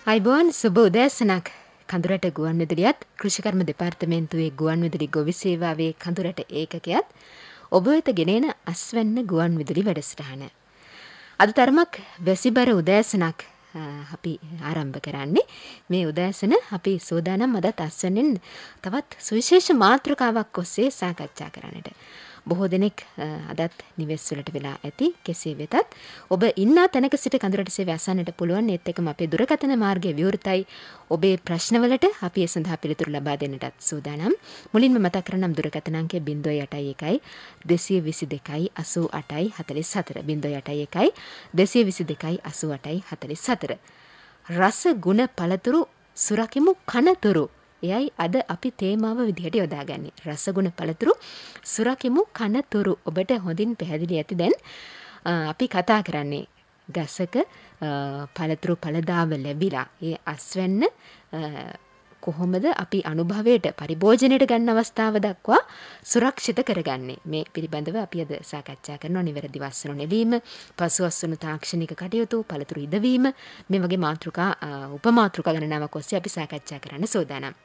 අයිබෝන් සුබ උදෑසනක් කඳුරට ගුවන්විදුලියත් කෘෂිකර්ම දෙපාර්තමේන්තුවේ ගුවන්විදුලි ගොවි සේවාවේ කඳුරට ඒකකයත් ඔබ වෙත ගෙනෙන අස්වැන්න ගුවන්විදුලි වැඩසටහන. අද තරමක් වැසිබර උදෑසනක් අපි ආරම්භ කරන්නේ. මේ උදෑසන අපි සූදානම් අදත් අස්වැන්නෙන් තවත් සුවිශේෂ මාතෘකාවක් ඔස්සේ සාකච්ඡා කරන්නට. බොහෝ දෙනෙක් අදත් නිවෙස් වලට වෙලා ඇති. කෙසේ වෙතත් ඔබ ඉන්න තැනක සිට කඳුරට සේවය අසන්නට පුළුවන්. ඒත් එක්කම අපේ දුරකථන මාර්ගය විවෘතයි. ඔබේ ප්‍රශ්නවලට අපි ඒ සඳහා පිළිතුරු ලබා දෙන්නටත් සූදානම්. මුලින්ම මතක් කරනම් දුරකථන අංකය 081 222 88 44 081 222 88 44. රස ගුණ පළතුරු සුරකිමු කනතුරු. එයයි අද අපි තේමාව විදිහට යොදාගන්නේ. රසගුණ පළතුරු සුරකිමු කනතුරු. ඔබට හොඳින් පැහැදිලි ඇති දැන් අපි කතා කරන්නේ ගසක පළතුරු පළදාව ලැබිලා ඒ අස්වැන්න කොහොමද අපි අනුභවයට පරිභෝජනයට ගන්න අවස්ථාව දක්වා සුරක්ෂිත කරගන්නේ. මේ පිළිබඳව අපි අද සාකච්ඡා කරනවා. නිවැරදි වස්සන නෙවීම, පසු අස්වනු තාක්ෂණික කටයුතු, පළතුරු ඉදවීම, මේ වගේ මාතෘකා උපමාතෘකා ගණනාවක් ඔස්සේ අපි සාකච්ඡා කරන්න සූදානම්.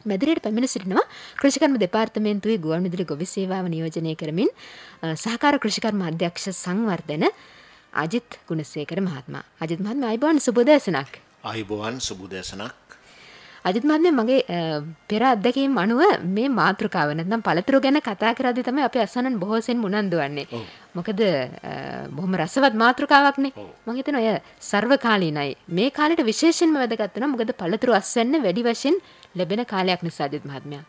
මැදිරියට පැමිණ සිටිනවා කෘෂිකර්ම දෙපාර්තමේන්තුවේ ගුවන්විදුලි ගොවි සේවාව නියෝජනය කරමින් සහකාර කෘෂිකර්ම අධ්‍යක්ෂ සංවර්ධන අජිත් ගුණසේකර මහත්මයා. අජිත් මහත්මයා අයිබෝන් සුබ උදෑසනක්. අයිබෝන් සුබ උදෑසනක්. අජිත් මහත්මයා මගේ පෙර අත්දැකීම් අනුව මේ මාතෘකාව නැත්නම් පළතුරු ගැන කතා කරද්දී තමයි අපි අසන්නන් බොහෝ සෙයින් උනන්දු වෙන්නේ. මොකද බොහොම රසවත් මාතෘකාවක්නේ. මම හිතනවා එය සර්වකාලීනයි. මේ කාලේට විශේෂයෙන්ම වැදගත් වෙනවා. මොකද පළතුරු අස්වැන්න වැඩි වශයෙන් ලැබෙන කාලයක් නිසා අජිත් මහත්මයා.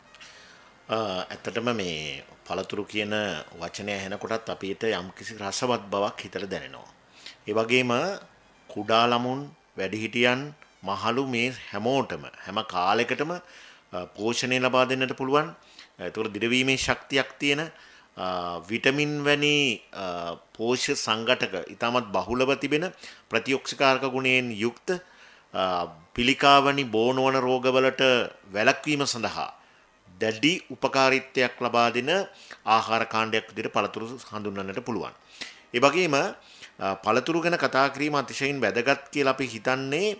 ඇත්තටම මේ පළතුරු කියන වචනය ඇහෙනකොටත් අපිට යම්කිසි රසවත් බවක් හිතට දැනෙනවා. ඒ වගේම කුඩා ළමුන්, වැඩිහිටියන්, මහලු මේ හැමෝටම හැම කාලයකටම පෝෂණය ලබා දෙන්නට පුළුවන්. ඒතකොට දිරවීමේ ශක්තියක් තියෙන විටමින් වැනි පෝෂ්‍ය සංඝටක ඉතාමත් බහුලව තිබෙන ප්‍රතිඔක්සිකාරක ගුණයෙන් යුක්ත පිළිකාවනි බෝනවන රෝගවලට වැළැක්වීම සඳහා දැඩි උපකාරීත්වයක් ලබා දෙන ආහාර කාණ්ඩයක් විදිහට පළතුරු හඳුන්වන්නට පුළුවන්. ඒ වගේම පළතුරු ගැන කතා කිරීම අතිශයින් වැදගත් කියලා අපි හිතන්නේ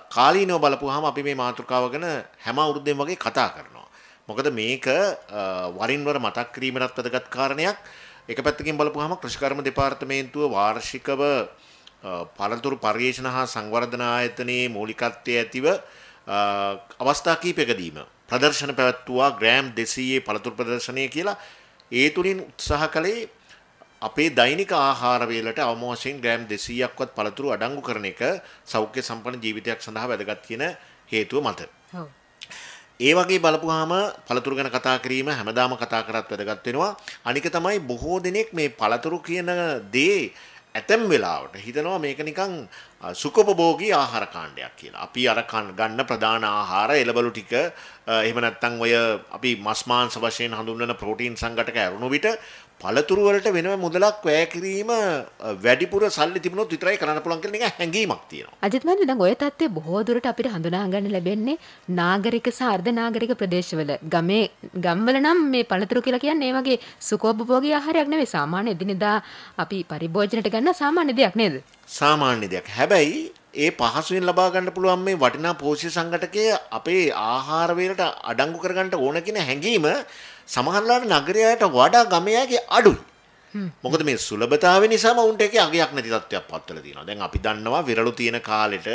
කාලීනව බලපුවාම අපි මේ මාතෘකාව ගැන හැම අවුරුද්දෙම වගේ කතා කරනවා. මොකද මේක වරින් වර මතක් කිරීමටත් වැදගත් කාරණයක්. එක පැත්තකින් බලපුවාම කෘෂිකර්ම දෙපාර්තමේන්තුව වාර්ෂිකව පළතුරු පර්යේෂණ හා සංවර්ධන ආයතනයේ මූලිකත්වයේ ඇතිව අවස්ථා කිහිපයකදීම ප්‍රදර්ශන පැවැත්වුවා ග්‍රෑම් 200 පළතුරු ප්‍රදර්ශනය කියලා. ඒ තුලින් උත්සාහ කළේ අපේ දෛනික ආහාර වේලට අවම වශයෙන් ග්‍රෑම් 200ක්වත් පළතුරු අඩංගු කරන එක සෞඛ්‍ය සම්පන්න ජීවිතයක් සඳහා වැදගත් කියන හේතුව මත. ඒ වගේ බලපුවාම පළතුරු ගැන කතා කිරීම හැමදාම කතා කරත් වැදගත් වෙනවා. අනික තමයි බොහෝ දෙනෙක් මේ පළතුරු කියන දේ ඇතැම් වෙලාවට හිතනවා මේක නිකන් සුඛෝපභෝගී ආහාර කාණ්ඩයක් කියලා. අපි අර ගන්න ප්‍රධාන ආහාර එළවලු ටික එහෙම නැත්නම් ඔය අපි මස් මාංශ වශයෙන් හඳුන්වන ප්‍රෝටීන් සංඝටක ඇරුණු විට පළතුරු වලට වෙනම මුදලක් වැය කිරීම වැඩිපුර සල්ලි තිබුණොත් විතරයි කරන්න පුළුවන් කියලා නිකන් හැඟීමක් තියෙනවා. අජිත් මහත්මයා දැන් ඔය தත්ත්වය බොහෝ දුරට අපිට හඳුනා ගන්න ලැබෙන්නේ නාගරික සහ අර්ධ නාගරික ප්‍රදේශවල. ගම්වල නම් මේ පළතුරු කියලා කියන්නේ ඒ වගේ සුඛෝපභෝගී ආහාරයක් නෙවෙයි. සාමාන්‍ය එදිනෙදා අපි පරිභෝජනයට ගන්න සාමාන්‍ය දෙයක් නේද? සාමාන්‍ය දෙයක්. හැබැයි ඒ පහසුවෙන් ලබා ගන්න පුළුවන් මේ වටිනා පෝෂ්‍ය සංඝටකය අපේ ආහාර වේලට අඩංගු කරගන්න ඕන කියන හැඟීම සමහරලාට නගරයට වඩා ගමයාගේ අඩුයි. මොකද මේ සුලභතාවය නිසාම උන්ට ඒකේ අගයක් නැති තත්ත්වයක් පත්වලා තියෙනවා. දැන් අපි දන්නවා විරලු තියෙන කාලෙට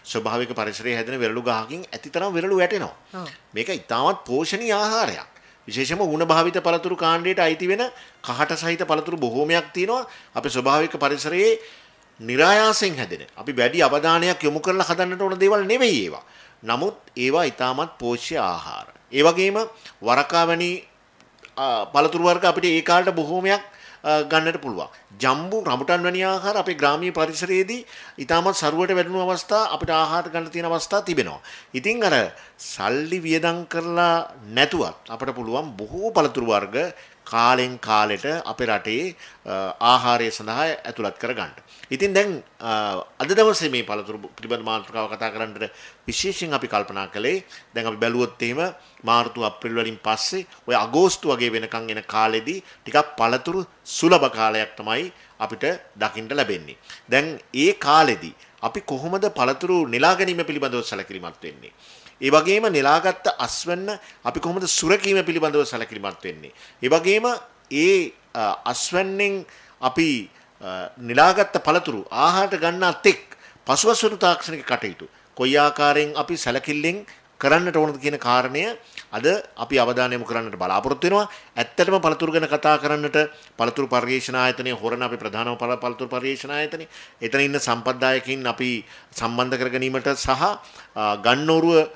ස්වභාවික පරිසරයේ හැදෙන විරලු ගහකින් ඇතිතරම් විරලු වැටෙනවා. මේක ඉතාමත් පෝෂණීය ආහාරයක්. විශේෂයෙන්ම උණ භාවිත පළතුරු කාණ්ඩයට අයිති වෙන කහට සහිත පළතුරු බොහෝමයක් තියෙනවා. අපේ ස්වභාවික පරිසරයේ નિરાයාසයෙන් හැදෙන. අපි වැඩි අවධානයක් යොමු කරලා හදන්නට ඕන දේවල් නෙවෙයි ඒවා. නමුත් ඒවා ඉතාමත් පෝෂ්‍ය ආහාර. ඒ වගේම වරකා වැනි පළතුරු වර්ග අපිට ඒ කාලේට බොහෝමයක් ගන්නට පුළුවන්. ජම්බු රඹුටන් වැනි ආහාර අපේ ග්‍රාමීය පරිසරයේදී ඉතාමත් සරුවට වැඩුණු අවස්ථා අපිට ආහාර ගන්න තියෙන අවස්ථා තිබෙනවා. ඉතින් අර සල්ලි වියදම් කරලා නැතුවත් අපිට පුළුවන් බොහෝ පළතුරු වර්ග කාලෙන් කාලෙට අපේ රටේ ආහාරය සඳහා ඇතුළත් කරගන්න. ඉතින් දැන් අද දවසේ මේ පළතුරු පිළිබඳ මාතෘකාව කතා කරන්නට විශේෂයෙන් අපි කල්පනා කළේ දැන් අපි බැලුවොත් එහෙම මාර්තු අප්‍රේල් වලින් පස්සේ ඔය අගෝස්තු වගේ වෙනකන් එන කාලෙදී ටිකක් පළතුරු සුලභ කාලයක් තමයි අපිට දකින්න ලැබෙන්නේ. දැන් ඒ කාලෙදී අපි කොහොමද පළතුරු නෙලා ගැනීම පිළිබඳව සැලකිලිමත් වෙන්නේ? ඒ වගේම නෙලාගත් අස්වැන්න අපි කොහොමද සුරකීම පිළිබඳව සැලකිලිමත් වෙන්නේ? ඒ වගේම ඒ අස්වැන්නෙන් අපි නෙලාගත් පළතුරු ආහාරට ගන්නා තෙක් පසුවසුරු තාක්ෂණික කටයුතු කොයි ආකාරයෙන් අපි සැලකිල්ලෙන් කරන්නට ඕනද කියන කාරණය අද අපි අවධානය යොමු කරන්නට බලාපොරොත්තු වෙනවා. ඇත්තටම පළතුරු ගැන කතා කරන්නට පළතුරු පර්යේෂණ ආයතනය හොරණ අපි ප්‍රධානම පළතුරු පර්යේෂණ ආයතනය. එතන ඉන්න සම්පත්දායකින් අපි සම්බන්ධ කර ගැනීමට සහ ගන්නෝරුව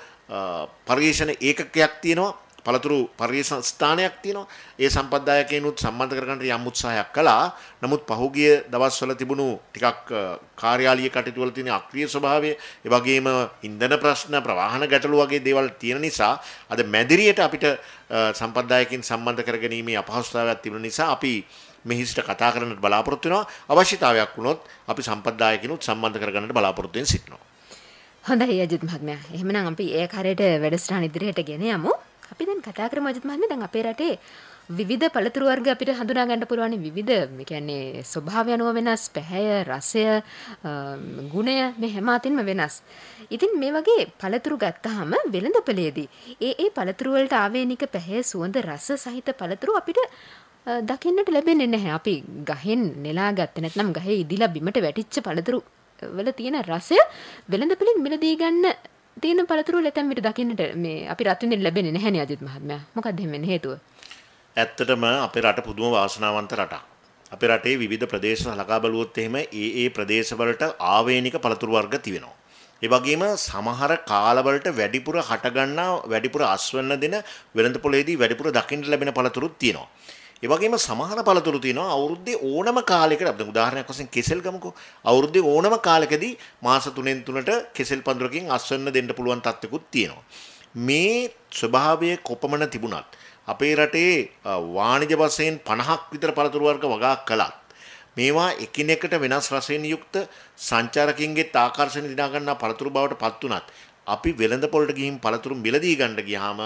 පර්යේෂණ ඒකකයක් තියෙනවා. පළතුරු පර්යේෂණ ස්ථානයක් තියෙනවා. ඒ සම්පත්දායකයන්ුත් සම්බන්ධ කරගන්නට යම් උත්සාහයක් කළා. නමුත් පහුගිය දවස්වල තිබුණු ටිකක් කාර්යාලීය කටයුතු වල තියෙන අක්‍රීය ස්වභාවය, ඒ වගේම ඉන්ධන ප්‍රශ්න, ප්‍රවාහන ගැටලු වගේ දේවල් තියෙන නිසා අද මැදිරියට අපිට සම්පත්දායකින් සම්බන්ධ කරගැනීමේ අපහසුතාවයක් තිබුණ නිසා අපි මෙහිසිට කතා කරන්නට බලාපොරොත්තු වෙනවා. අවශ්‍යතාවයක් වුණොත් අපි සම්පත්දායකිනුත් සම්බන්ධ කරගන්නට බලාපොරොත්තු වෙන සිටිනවා. හොඳයි අජිත් මහත්මයා. එහෙමනම් අපි ඒ කාර්යයට වැඩසටහන ඉදිරියට ගෙන යමු. අපි දැන් කතා කරමු අජිත් මහත්මයා. දැන් අපේ රටේ විවිධ පළතුරු වර්ග අපිට හඳුනා ගන්න පුළුවන්. විවිධ මේ කියන්නේ ස්වභාවය අනුව වෙනස්, පැහැය, රසය, ගුණය මේ හැම අතින්ම වෙනස්. ඉතින් මේ වගේ පළතුරු ගත්තාම වෙළඳපොලේදී ඒ පළතුරු වලට ආවේනික පැහැය, සුවඳ, රස සහිත පළතුරු අපිට දකින්නට ලැබෙන්නේ නැහැ. අපි ගහෙන් නෙලා ගත්තේ නැත්නම් ගහේ ඉදිලා බිමට වැටිච්ච පළතුරු වල තියෙන රසය වෙළඳපොලෙන් මිලදී ගන්න තියෙන පළතුරු වල ඇතැම් විට දකින්නට මේ අපි රට වෙනින් ලැබෙන්නේ නැහැ නේ අජිත් මහත්මයා. මොකක්ද එහෙම වෙන්නේ හේතුව? ඇත්තටම අපේ රට පුදුම වාසනාවන්ත රටක්. අපේ රටේ විවිධ ප්‍රදේශ සලකා බලුවොත් එහෙම ඒ ප්‍රදේශවලට ආවේනික පළතුරු වර්ග තිබෙනවා. ඒ වගේම සමහර කාලවලට වැඩිපුර හටගන්නා වැඩිපුර අස්වැන්න දෙන වෙළඳපොලේදී වැඩිපුර දකින්න ලැබෙන පළතුරුත් තියෙනවා. ඒ වගේම සමහර පළතුරු තියෙනවා අවුරුද්දේ ඕනම කාලයකට අපි උදාහරණයක් වශයෙන් කෙසෙල් ගමුකෝ. අවුරුද්දේ ඕනම කාලයකදී මාස 3න් 3ට කෙසෙල් පඳුරකින් අස්වැන්න දෙන්න පුළුවන් තත්ත්වකුත් තියෙනවා. මේ ස්වභාවය කොපමණ තිබුණත් අපේ රටේ වාණිජ වශයෙන් 50ක් විතර පළතුරු වර්ග වගා කළත් මේවා එකිනෙකට වෙනස් රසයෙන් යුක්ත සංචාරකින්ගේ ආකර්ෂණ දිනා ගන්නා පළතුරු බවට පත් වුණත් අපි වෙළඳ පොළට ගිහින් පළතුරු මිලදී ගන්න ගියාම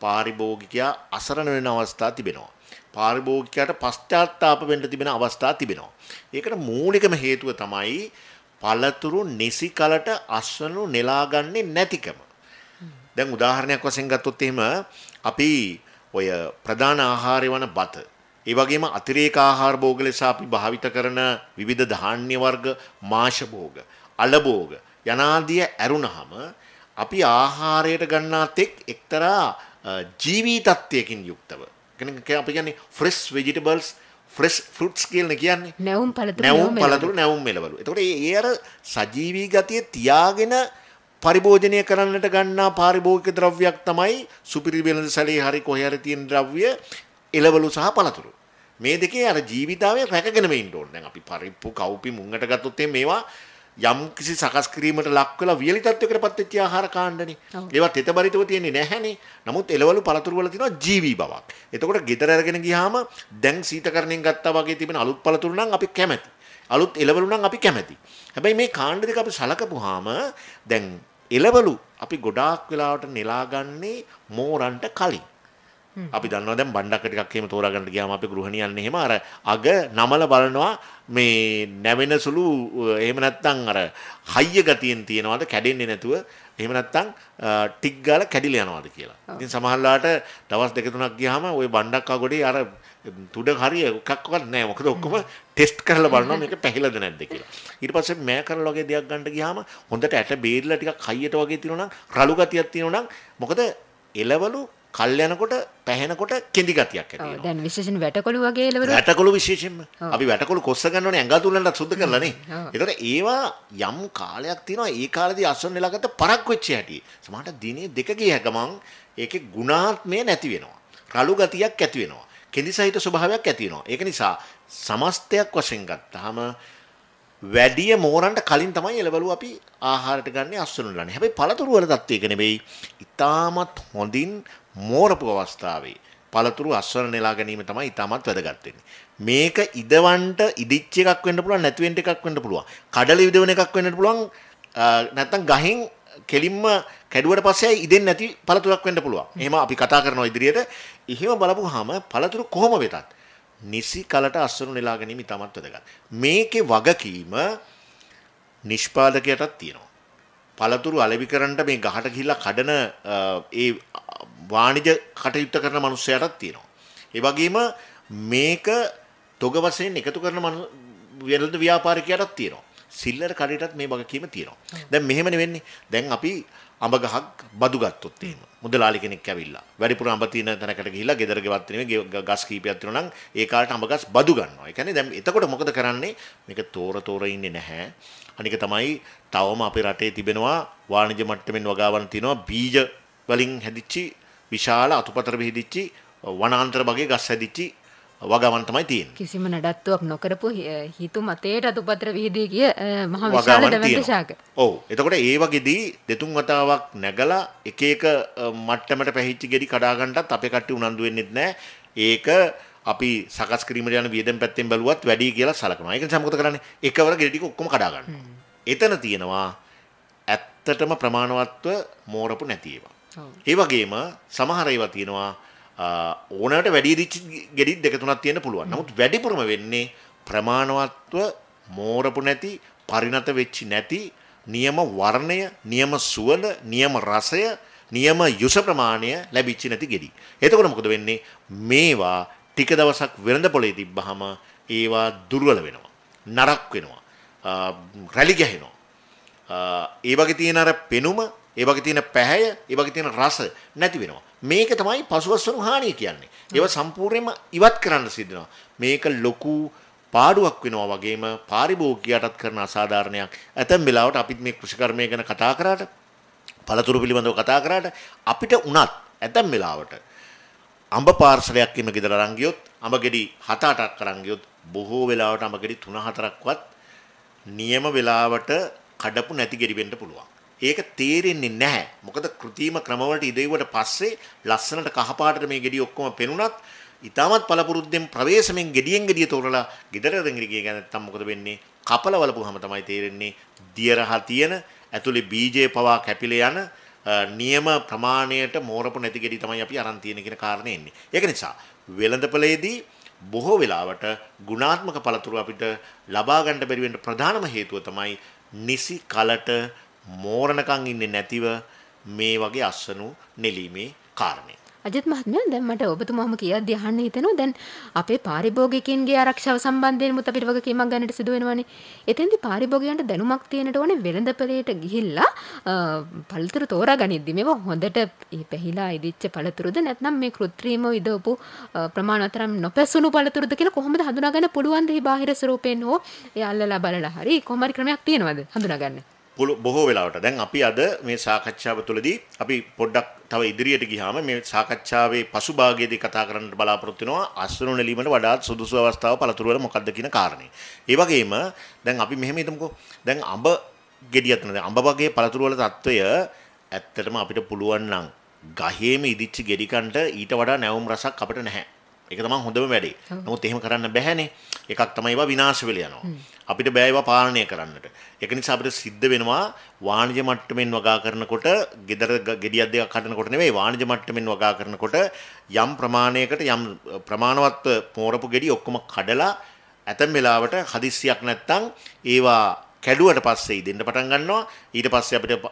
පාරිභෝගිකයා අසරණ වෙන අවස්ථා තිබෙනවා. පාරිභෝගිකයාට පශ්චාත්තාප වෙන්න තිබෙන අවස්ථා තිබෙනවා. ඒකට මූලිකම හේතුව තමයි පළතුරු නිසි කලට අස්වනු නෙලාගන්නේ නැතිකම. දැන් උදාහරණයක් වශයෙන් ගත්තොත් එහෙම අපි ඔය ප්‍රධාන ආහාරය වන බත, ඒ වගේම අතිරේක ආහාර භෝග ලෙස අපි භාවිත කරන විවිධ ධාන්‍ය වර්ග, මාෂ භෝග, අල භෝග යනාදිය ඇරුණහම අපි ආහාරයට ගන්නා තෙක් එක්තරා ජීවී තත්ත්වයකින් යුක්තව අපි කියන්නේ fresh vegetables, fresh fruits කියලා කියන්නේ. නැවුම් පළතුරු නැවුම් මෙලවලු. එතකොට ඒ අර සජීවී ගතිය තියාගෙන පරිභෝජනය කරන්නට ගන්නා පාරිභෝගික ද්‍රව්‍යයක් තමයි සුපිරි වෙළඳ සැලේ හරි කොහේ හරි තියෙන ද්‍රව්‍ය එළවලු සහ පළතුරු. මේ දෙකේ අර ජීවිතාවය රැකගෙන ඉන්න ඕනේ. දැන් අපි පරිප්පු, කව්පි, මුංගට ගත්තොත් මේවා යම් කිසි සකස් කිරීමට ලක් වෙලා වියලි තත්වයකටපත් වෙච්ච ආහාර කාණ්ඩනේ. ඒවා තෙතබරිතව තියෙන්නේ නැහැනේ. නමුත් එළවලු පළතුරු වල තියෙනවා ජීවී බවක්. එතකොට ගෙදර අරගෙන ගියාම දැන් සීතකරණයෙන් ගත්තා වගේ තිබෙන අලුත් පළතුරු නම් අපි කැමැති. අලුත් එළවලු නම් අපි කැමැති. හැබැයි මේ කාණ්ඩ දෙක අපි සලකපුවාම දැන් එළවලු අපි ගොඩාක් වෙලාවට නෙලාගන්නේ මෝරන්ට කලින්. අපි දන්නවා දැන් බණ්ඩක්ක ටිකක් එහෙම තෝරාගන්න ගියාම අපි ගෘහණියන් එහෙම අර අග නමල බලනවා මේ නැවෙන සුළු එහෙම නැත්නම් අර හයිය ගතියෙන් තියනවාද කැඩෙන්නේ නැතුව එහෙම නැත්නම් ටික් ගාලා කැඩිලා යනවාද කියලා. ඉතින් සමහරලාට දවස් දෙක තුනක් ගියාම ওই බණ්ඩක්කා ගොඩේ අර තුඩ හරිය එකක්වත් නැහැ. මොකද ඔක්කොම ටෙස්ට් කරලා බලනවා මේක පැහිලාද නැද්ද කියලා. ඊට පස්සේ මෑ කරලා වගේ දෙයක් ගන්න ගියාම හොඳට ඇට බේරිලා ටිකක් හයියට වගේ තියෙනවා නම් රළු ගතියක් තියෙනවා නම් මොකද එළවලු කල් යනකොට පැහෙනකොට කෙඳි ගතියක් ඇති වෙනවා. දැන් විශේෂයෙන් වැටකොළු වගේ එළවලු. වැටකොළු විශේෂයෙන්ම අපි වැටකොළු කොස්ස ගන්න ඕනේ ඇඟ තුලට සුද්ධ කරලා නේ. ඒතකොට ඒවා යම් කාලයක් තියෙනවා. ඒ කාලේදී අස්වැන්න නෙලාගත්ත පරක් වෙච්ච හැටි. සමහරට දිනේ දෙක ගිය ගමන් ඒකේ ගුණාත්මය නැති වෙනවා. රළු ගතියක් ඇති වෙනවා. කෙඳි සහිත ස්වභාවයක් ඇති වෙනවා. ඒක නිසා සමස්තයක් වශයෙන් ගත්තාම වැඩිය මෝරන්ට කලින් තමයි එළවලු අපි ආහාරයට ගන්න අස්වැන්න නෙලානේ. හැබැයි පළතුරු වල තත්ත්වයක නෙවෙයි. ඊටමත් හොඳින් මෝරපු අවස්ථාවේ පළතුරු අස්වැන්න නෙලා ගැනීම තමයි ඊටමත් වැදගත් වෙන්නේ. මේක ඉදවන්ට ඉදිච්ච එකක් වෙන්න පුළුවන්, නැති වෙන්න එකක් වෙන්න පුළුවන්. කඩල ඉදවන එකක් වෙන්න පුළුවන්. නැත්නම් ගහෙන් කෙලින්ම කැඩුවට පස්සේ ඉදෙන්නේ නැති පළතුරක් වෙන්න පුළුවන්. එහෙම අපි කතා කරනවා ඉදිරියට. එහෙම බලපුවාම පළතුරු කොහොම වෙතත් නිසි කලට අස්වනු නෙලා ගැනීම ඉතාමත් වැදගත්. මේකේ වගකීම නිෂ්පාදකයටත් තියෙනවා. පළතුරු අලෙවි කරන්න මේ ගහට ගිහිල්ලා කඩන ඒ වාණිජ කටයුත්ත කරන මිනිස්සයාටත් තියෙනවා. ඒ වගේම මේක තොග වශයෙන් එකතු කරන වෙළඳ ව්‍යාපාරිකයටත් තියෙනවා. සිල්ලර කඩේටත් මේ වගකීම තියෙනවා. දැන් මෙහෙමනේ වෙන්නේ. දැන් අපි අඹ ගහක් බදු ගත්තොත් එහෙම. මුදලාලි කෙනෙක් ඇවිල්ලා වැඩිපුර අඹ තියෙන තැනකට ගිහිල්ලා ගෙදර ගෙවත් නෙමෙයි ගස් කීපයක් තියෙනවා නම් ඒ කාලේට අඹ ගස් බදු ගන්නවා. ඒ කියන්නේ දැන් එතකොට මොකද කරන්නේ? මේක තෝර ඉන්නේ නැහැ. අනික තමයි තවම අපේ රටේ තිබෙනවා වාණිජ මට්ටමින් වගාවන් තියෙනවා බීජ වලින් හැදිච්චි විශාල අතුපතර විහිදිච්චි වනාන්තර වගේ ගස් හැදිච්චි වගාවන් තමයි තියෙන්නේ. කිසිම නඩත්තුවක් නොකරපු හිතු මතේට අතුපතර විහිදී ගිය මහ විශාල දැවැන්ත ශාක. ඔව්. එතකොට ඒ වගේදී දෙතුන් වතාවක් නැගලා එක එක මට්ටමට පැහිච්ච ගෙඩි කඩා ගන්නටත් අපේ කට්ටිය උනන්දු වෙන්නේ නැහැ. ඒක අපි සකස් කිරීමට යන වියදම් පැත්තෙන් බැලුවත් වැඩි කියලා සලකනවා. ඒක නිසා මොකද කරන්නේ? එකවර ගෙඩි ටික ඔක්කොම කඩා ගන්නවා. එතන තියෙනවා ඇත්තටම ප්‍රමාණවත්ව මෝරපු නැති ඒවා. ඒ වගේම සමහර ඒවා තියෙනවා ඕනෑමට වැඩි දිච්ච ගෙඩි දෙක තුනක් තියෙන්න පුළුවන්. නමුත් වැඩිපුරම වෙන්නේ ප්‍රමාණවත්ව මෝරපු නැති, පරිණත වෙච්චි නැති, නියම වර්ණය, නියම සුවඳ, නියම රසය, නියම යුෂ ප්‍රමාණය ලැබිච්ච නැති ගෙඩි. එතකොට මොකද වෙන්නේ? මේවා ටික දවසක් වෙළඳ පොලේ තිබ්බහම ඒවා දුර්වල වෙනවා. නරක් වෙනවා. රැලි ගැහෙනවා. ඒ වගේ තියෙන අර පෙනුම, ඒ වගේ තියෙන පැහැය, ඒ වගේ තියෙන රස නැති වෙනවා. මේක තමයි පසුවස්වනු හානිය කියන්නේ. ඒවා සම්පූර්ණයෙන්ම ඉවත් කරන්න සිද්ධ වෙනවා. මේක ලොකු පාඩුවක් වෙනවා වගේම පාරිභෝගිකයටත් කරන අසාධාරණයක්. ඇතැම් වෙලාවට අපිත් මේ කෘෂිකර්මය ගැන කතා කරාට, පළතුරු පිළිබඳව කතා කරාට අපිට උනත් ඇතැම් වෙලාවට අඹ පාර්සලයක් එම ගෙදර අරන් ගියොත්, අඹ ගෙඩි 7-8ක් අරන් ගියොත් බොහෝ වෙලාවට අඹ ගෙඩි 3-4ක්වත් නියම වෙලාවට කඩපු නැති ගෙඩි වෙන්න පුළුවන්. ඒක තේරෙන්නේ නැහැ. මොකද කෘත්‍රිම ක්‍රමවලට ඉදෙව්වට පස්සේ ලස්සනට කහපාටට මේ ගෙඩිය ඔක්කොම පෙනුනත් ඊටමත් පළපුරුද්දෙන් ප්‍රවේශමෙන් ගෙඩියෙන් ගෙඩිය තෝරලා ගෙදර රංගිරි ගිය ගමන් නැත්තම් මොකද වෙන්නේ? කපල වලපුවාම තමයි තේරෙන්නේ දිය රහ තියෙන ඇතුලේ බීජය පවා කැපිලා යන නියම ප්‍රමාණයට මෝරපු නැති ගෙඩි තමයි අපි අරන් තියෙන කියන කාරණේ එන්නේ. ඒක නිසා වෙළඳපළේදී බොහෝ වෙලාවට ගුණාත්මක පළතුරු අපිට ලබා ගන්න බැරි වෙන්න ප්‍රධානම හේතුව තමයි නිසි කලට මෝරණකම් ඉන්නේ නැතිව මේ වගේ අස්වනු නෙලීමේ කාරණේ. අජිත් මහත්මයා දැන් මට ඔබතුමාම කියද්දී අහන්න හිතෙනවා දැන් අපේ පාරිභෝගිකයන්ගේ ආරක්ෂාව සම්බන්ධයෙන්මුත් අපිට වගකීමක් ගන්නට සිදු වෙනවානේ. එතෙන්දී පාරිභෝගිකයන්ට දැනුමක් තියෙනට ඕනේ වෙළඳපළේට ගිහිල්ලා පළතුරු තෝරා ගනිද්දි මේවා හොඳට පැහිලා ඉදිච්ච පළතුරුද නැත්නම් මේ කෘත්‍රිමව ඉදවපු ප්‍රමාණතරම් නොපැසුණු පළතුරුද කියලා කොහොමද හඳුනාගන්න පුළුවන්ද? මේ බාහිර ස්වරූපයෙන් හෝ ඒ අල්ලලා බලලා හරි කොහොම හරි ක්‍රමයක් තියෙනවද හඳුනාගන්න? බොහෝ වෙලාවට දැන් අපි අද මේ සාකච්ඡාව තුළදී අපි පොඩ්ඩක් තව ඉදිරියට ගියාම මේ සාකච්ඡාවේ පසුභාගයේදී කතා කරන්න බලාපොරොත්තු වෙනවා අස්වනු නෙලීමට වඩාත් සුදුසු අවස්ථාව පළතුරු වල මොකක්ද කියන කාරණේ. ඒ වගේම දැන් අපි මෙහෙම හිතමුකෝ. දැන් අඹ ගෙඩියක් නේද? අඹ වගේ පළතුරු වල తত্ত্বය ඇත්තටම අපිට පුළුවන් නම් ගහේම ඉදිච්ච ගෙඩි කන්ට ඊට වඩා නැවුම් රසක් අපිට නැහැ. ඒක තමයි හොඳම වැඩේ. නමුත් එහෙම කරන්න බෑනේ. එකක් තමයි ඒවා විනාශ වෙලා යනවා. අපිට බෑ ඒවා පාලනය කරන්නට. ඒක නිසා අපිට සිද්ධ වෙනවා වාණිජ මට්ටමින් වගා කරනකොට, ගෙදර ගෙඩියක් දෙකක් හදනකොට නෙවෙයි වාණිජ මට්ටමින් වගා කරනකොට යම් ප්‍රමාණයකට යම් ප්‍රමාණවත් පෝරපු ගෙඩි ඔක්කොම කඩලා ඇතැම් වෙලාවට හදිස්සියක් නැත්තම් ඒවා කැඩුවට පස්සේ දෙන්න පටන් ගන්නවා. ඊට පස්සේ අපිට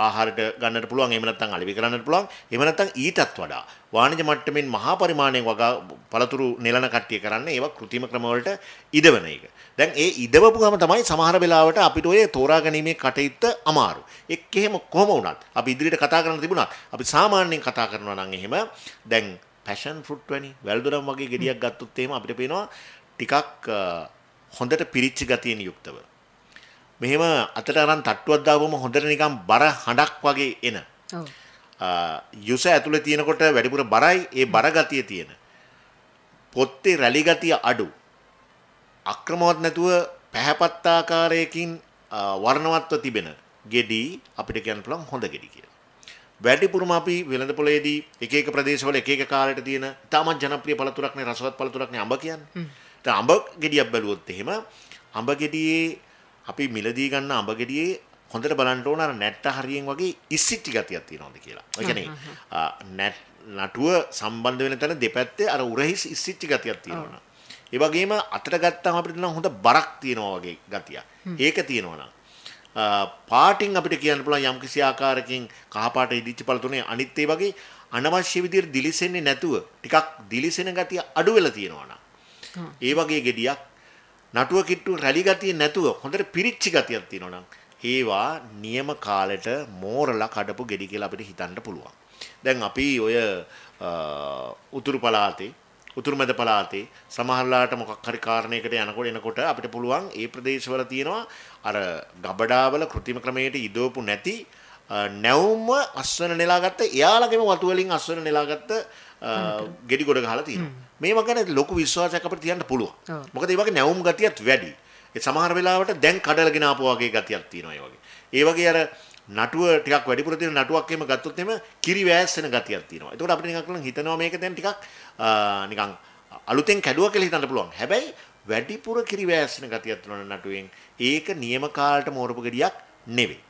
ආහාරයට ගන්නට පුළුවන්. එහෙම නැත්නම් අලෙවි කරන්නට පුළුවන්. එහෙම නැත්නම් ඊටත් වඩා වාණිජ මට්ටමින් මහා පරිමාණයෙන් වගා පළතුරු නෙලන කට්ටිය කරන්නේ ඒවා કૃත්‍රිම ක්‍රම වලට ඉදවන එක. දැන් ඒ ඉදවපු ගම තමයි සමහර වෙලාවට අපිට ඔය තෝරා ගැනීමේ කටයුත්ත අමාරු. එක් එහෙම කොහොම වුණත් අපි ඉදිරියට කතා කරන්න තිබුණා. අපි සාමාන්‍යයෙන් කතා කරනවා නම් එහෙම දැන් පැෂන් ෆෘට් වැනි වැල්දොරම් වගේ ගෙඩියක් ගත්තොත් එහෙම අපිට පේනවා ටිකක් හොඳට පිරිච්ච ගතියෙන් යුක්තව. මෙහෙම අතට අරන් තට්ටුවක් දාපුවම හොඳට නිකන් බර හඬක් වගේ එන. ඔව්. යුස ඇතුලේ තියෙනකොට වැඩිපුර බරයි. ඒ බර ගතිය තියෙන. පොත්තේ රැලි ගතිය අඩු. අක්‍රමවත් නැතුව පැහැපත් ආකාරයකින් වර්ණවත්ව තිබෙන ගෙඩි අපිට කියන්න පුළුවන් හොඳ ගෙඩි කියලා. වැඩිපුරම අපි වෙළඳ පොලේදී එක එක ප්‍රදේශවල එක එක කාලයට තියෙන තාමත් ජනප්‍රිය පළතුරක් නේ රසවත් පළතුරක් නේ අඹ කියන්නේ. දැන් අඹ ගෙඩියක් බැලුවොත් එහෙම අඹ ගෙඩියේ අපි මිලදී ගන්න අඹ ගෙඩියේ හොඳට බලන්න ඕන අර නැට්ට හරියෙන් වගේ ඉස්සිච්ච ගතියක් තියෙනවද කියලා. ඒ කියන්නේ නටුව සම්බන්ධ වෙන තැන දෙපැත්තේ අර උරහිස් ඉස්සිච්ච ගතියක් තියෙනවා. ඒ වගේම අතට ගත්තාම අපිට නම් හොඳ බරක් තියෙනවා වගේ ගතියක්. ඒක තියෙනවා නම් පාටින් අපිට කියන්න පුළුවන් යම්කිසි ආකාරයකින් කහපාට ඉදිච්ච පළතුනේ අනිත් ඒ වගේ අනවශ්‍ය විදිහට දිලිසෙන්නේ නැතුව ටිකක් දිලිසෙන ගතිය අඩු වෙලා තියෙනවා නම් ඒ වගේ ගෙඩියක් නටුව කිට්ටු රැලි ගතිය නැතුව හොඳට පිරිච්ච ගතියක් තියෙනවා නම් ඒවා නියම කාලෙට මෝරලා කඩපු ගෙඩි කියලා අපිට හිතන්න පුළුවන්. දැන් අපි ඔය උතුරු පළාතේ උතුරු මැද පළාතේ සමහරලාට මොකක් හරි කාරණයකට එනකොට අපිට පුළුවන් ඒ ප්‍රදේශවල තියෙනවා අර ගබඩාවල කෘත්‍රිම ක්‍රමයට ඉදවපු නැති නැවුම්ව අස්වන නෙලාගත්ත එයාලගේම වතු වලින් අස්වන නෙලාගත්ත ගෙඩි ගොඩ ගහලා තියෙනවා. මේවා ගැන ලොකු විශ්වාසයක් අපිට තියන්න පුළුවන්. මොකද ඒ වගේ නැවුම් ගතියත් වැඩි. ඒ සමහර වෙලාවට දැන් කඩලගෙන ආපු වගේ ගතියක් තියෙනවා ඒ වගේ. ඒ වගේ අර නටුව ටිකක් වැඩිපුර තියෙන නටුවක් එහෙම ගත්තොත් එහෙම කිරි වෑස්සෙන ගතියක් තියෙනවා. ඒකට අපිට නිකන් හිතනවා මේක දැන් ටිකක් නිකන් අලුතෙන් කැඩුවා කියලා හිතන්න පුළුවන්. හැබැයි වැඩිපුර කිරි වෑස්සෙන ගතියක් තියෙනවා නටුවෙන්. ඒක නියම කාලට මෝරපු ගෙඩියක් නෙවෙයි.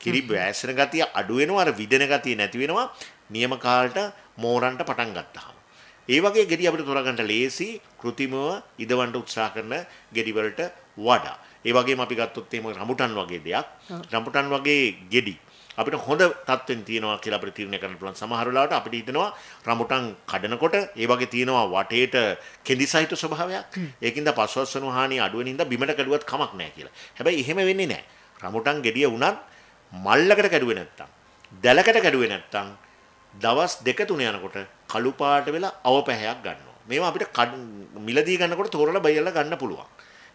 කිරි වෑස්සෙන ගතිය අඩු වෙනවා අර විදෙන ගතිය නැති වෙනවා නියම කාලට මෝරන්න පටන් ගත්තාම. ඒ වගේ ගෙඩි අපිට තෝරගන්න ලේසි කෘතිමව ඉදවන්න උත්සාහ කරන ගෙඩි වලට වඩා. ඒ වගේම අපි ගත්තොත් එහෙම රඹුටන් වගේ දෙයක්. රඹුටන් වගේ ගෙඩි අපිට හොඳ තත්ත්වෙන් තියෙනවා කියලා අපිට තීරණය කරන්න පුළුවන්. සමහර වෙලාවට අපිට හිතෙනවා රඹුටන් කඩනකොට ඒ වගේ තියෙනවා වටේට කෙඳි සහිත ස්වභාවයක්. ඒකින්ද පස්වස්සනු හානිය අඩු වෙන හින්දා බිමට කැඩුවත් කමක් නැහැ කියලා. හැබැයි එහෙම වෙන්නේ නැහැ. රඹුටන් ගෙඩිය වුණත් මල්ලකට කැඩුවේ නැත්තම් දැලකට කැඩුවේ නැත්තම් දවස් 2-3 යනකොට කළු පාට වෙලා අවපැහැයක් ගන්නවා. මේවා අපිට මිලදී ගන්නකොට තෝරලා බයලා ගන්න පුළුවන්.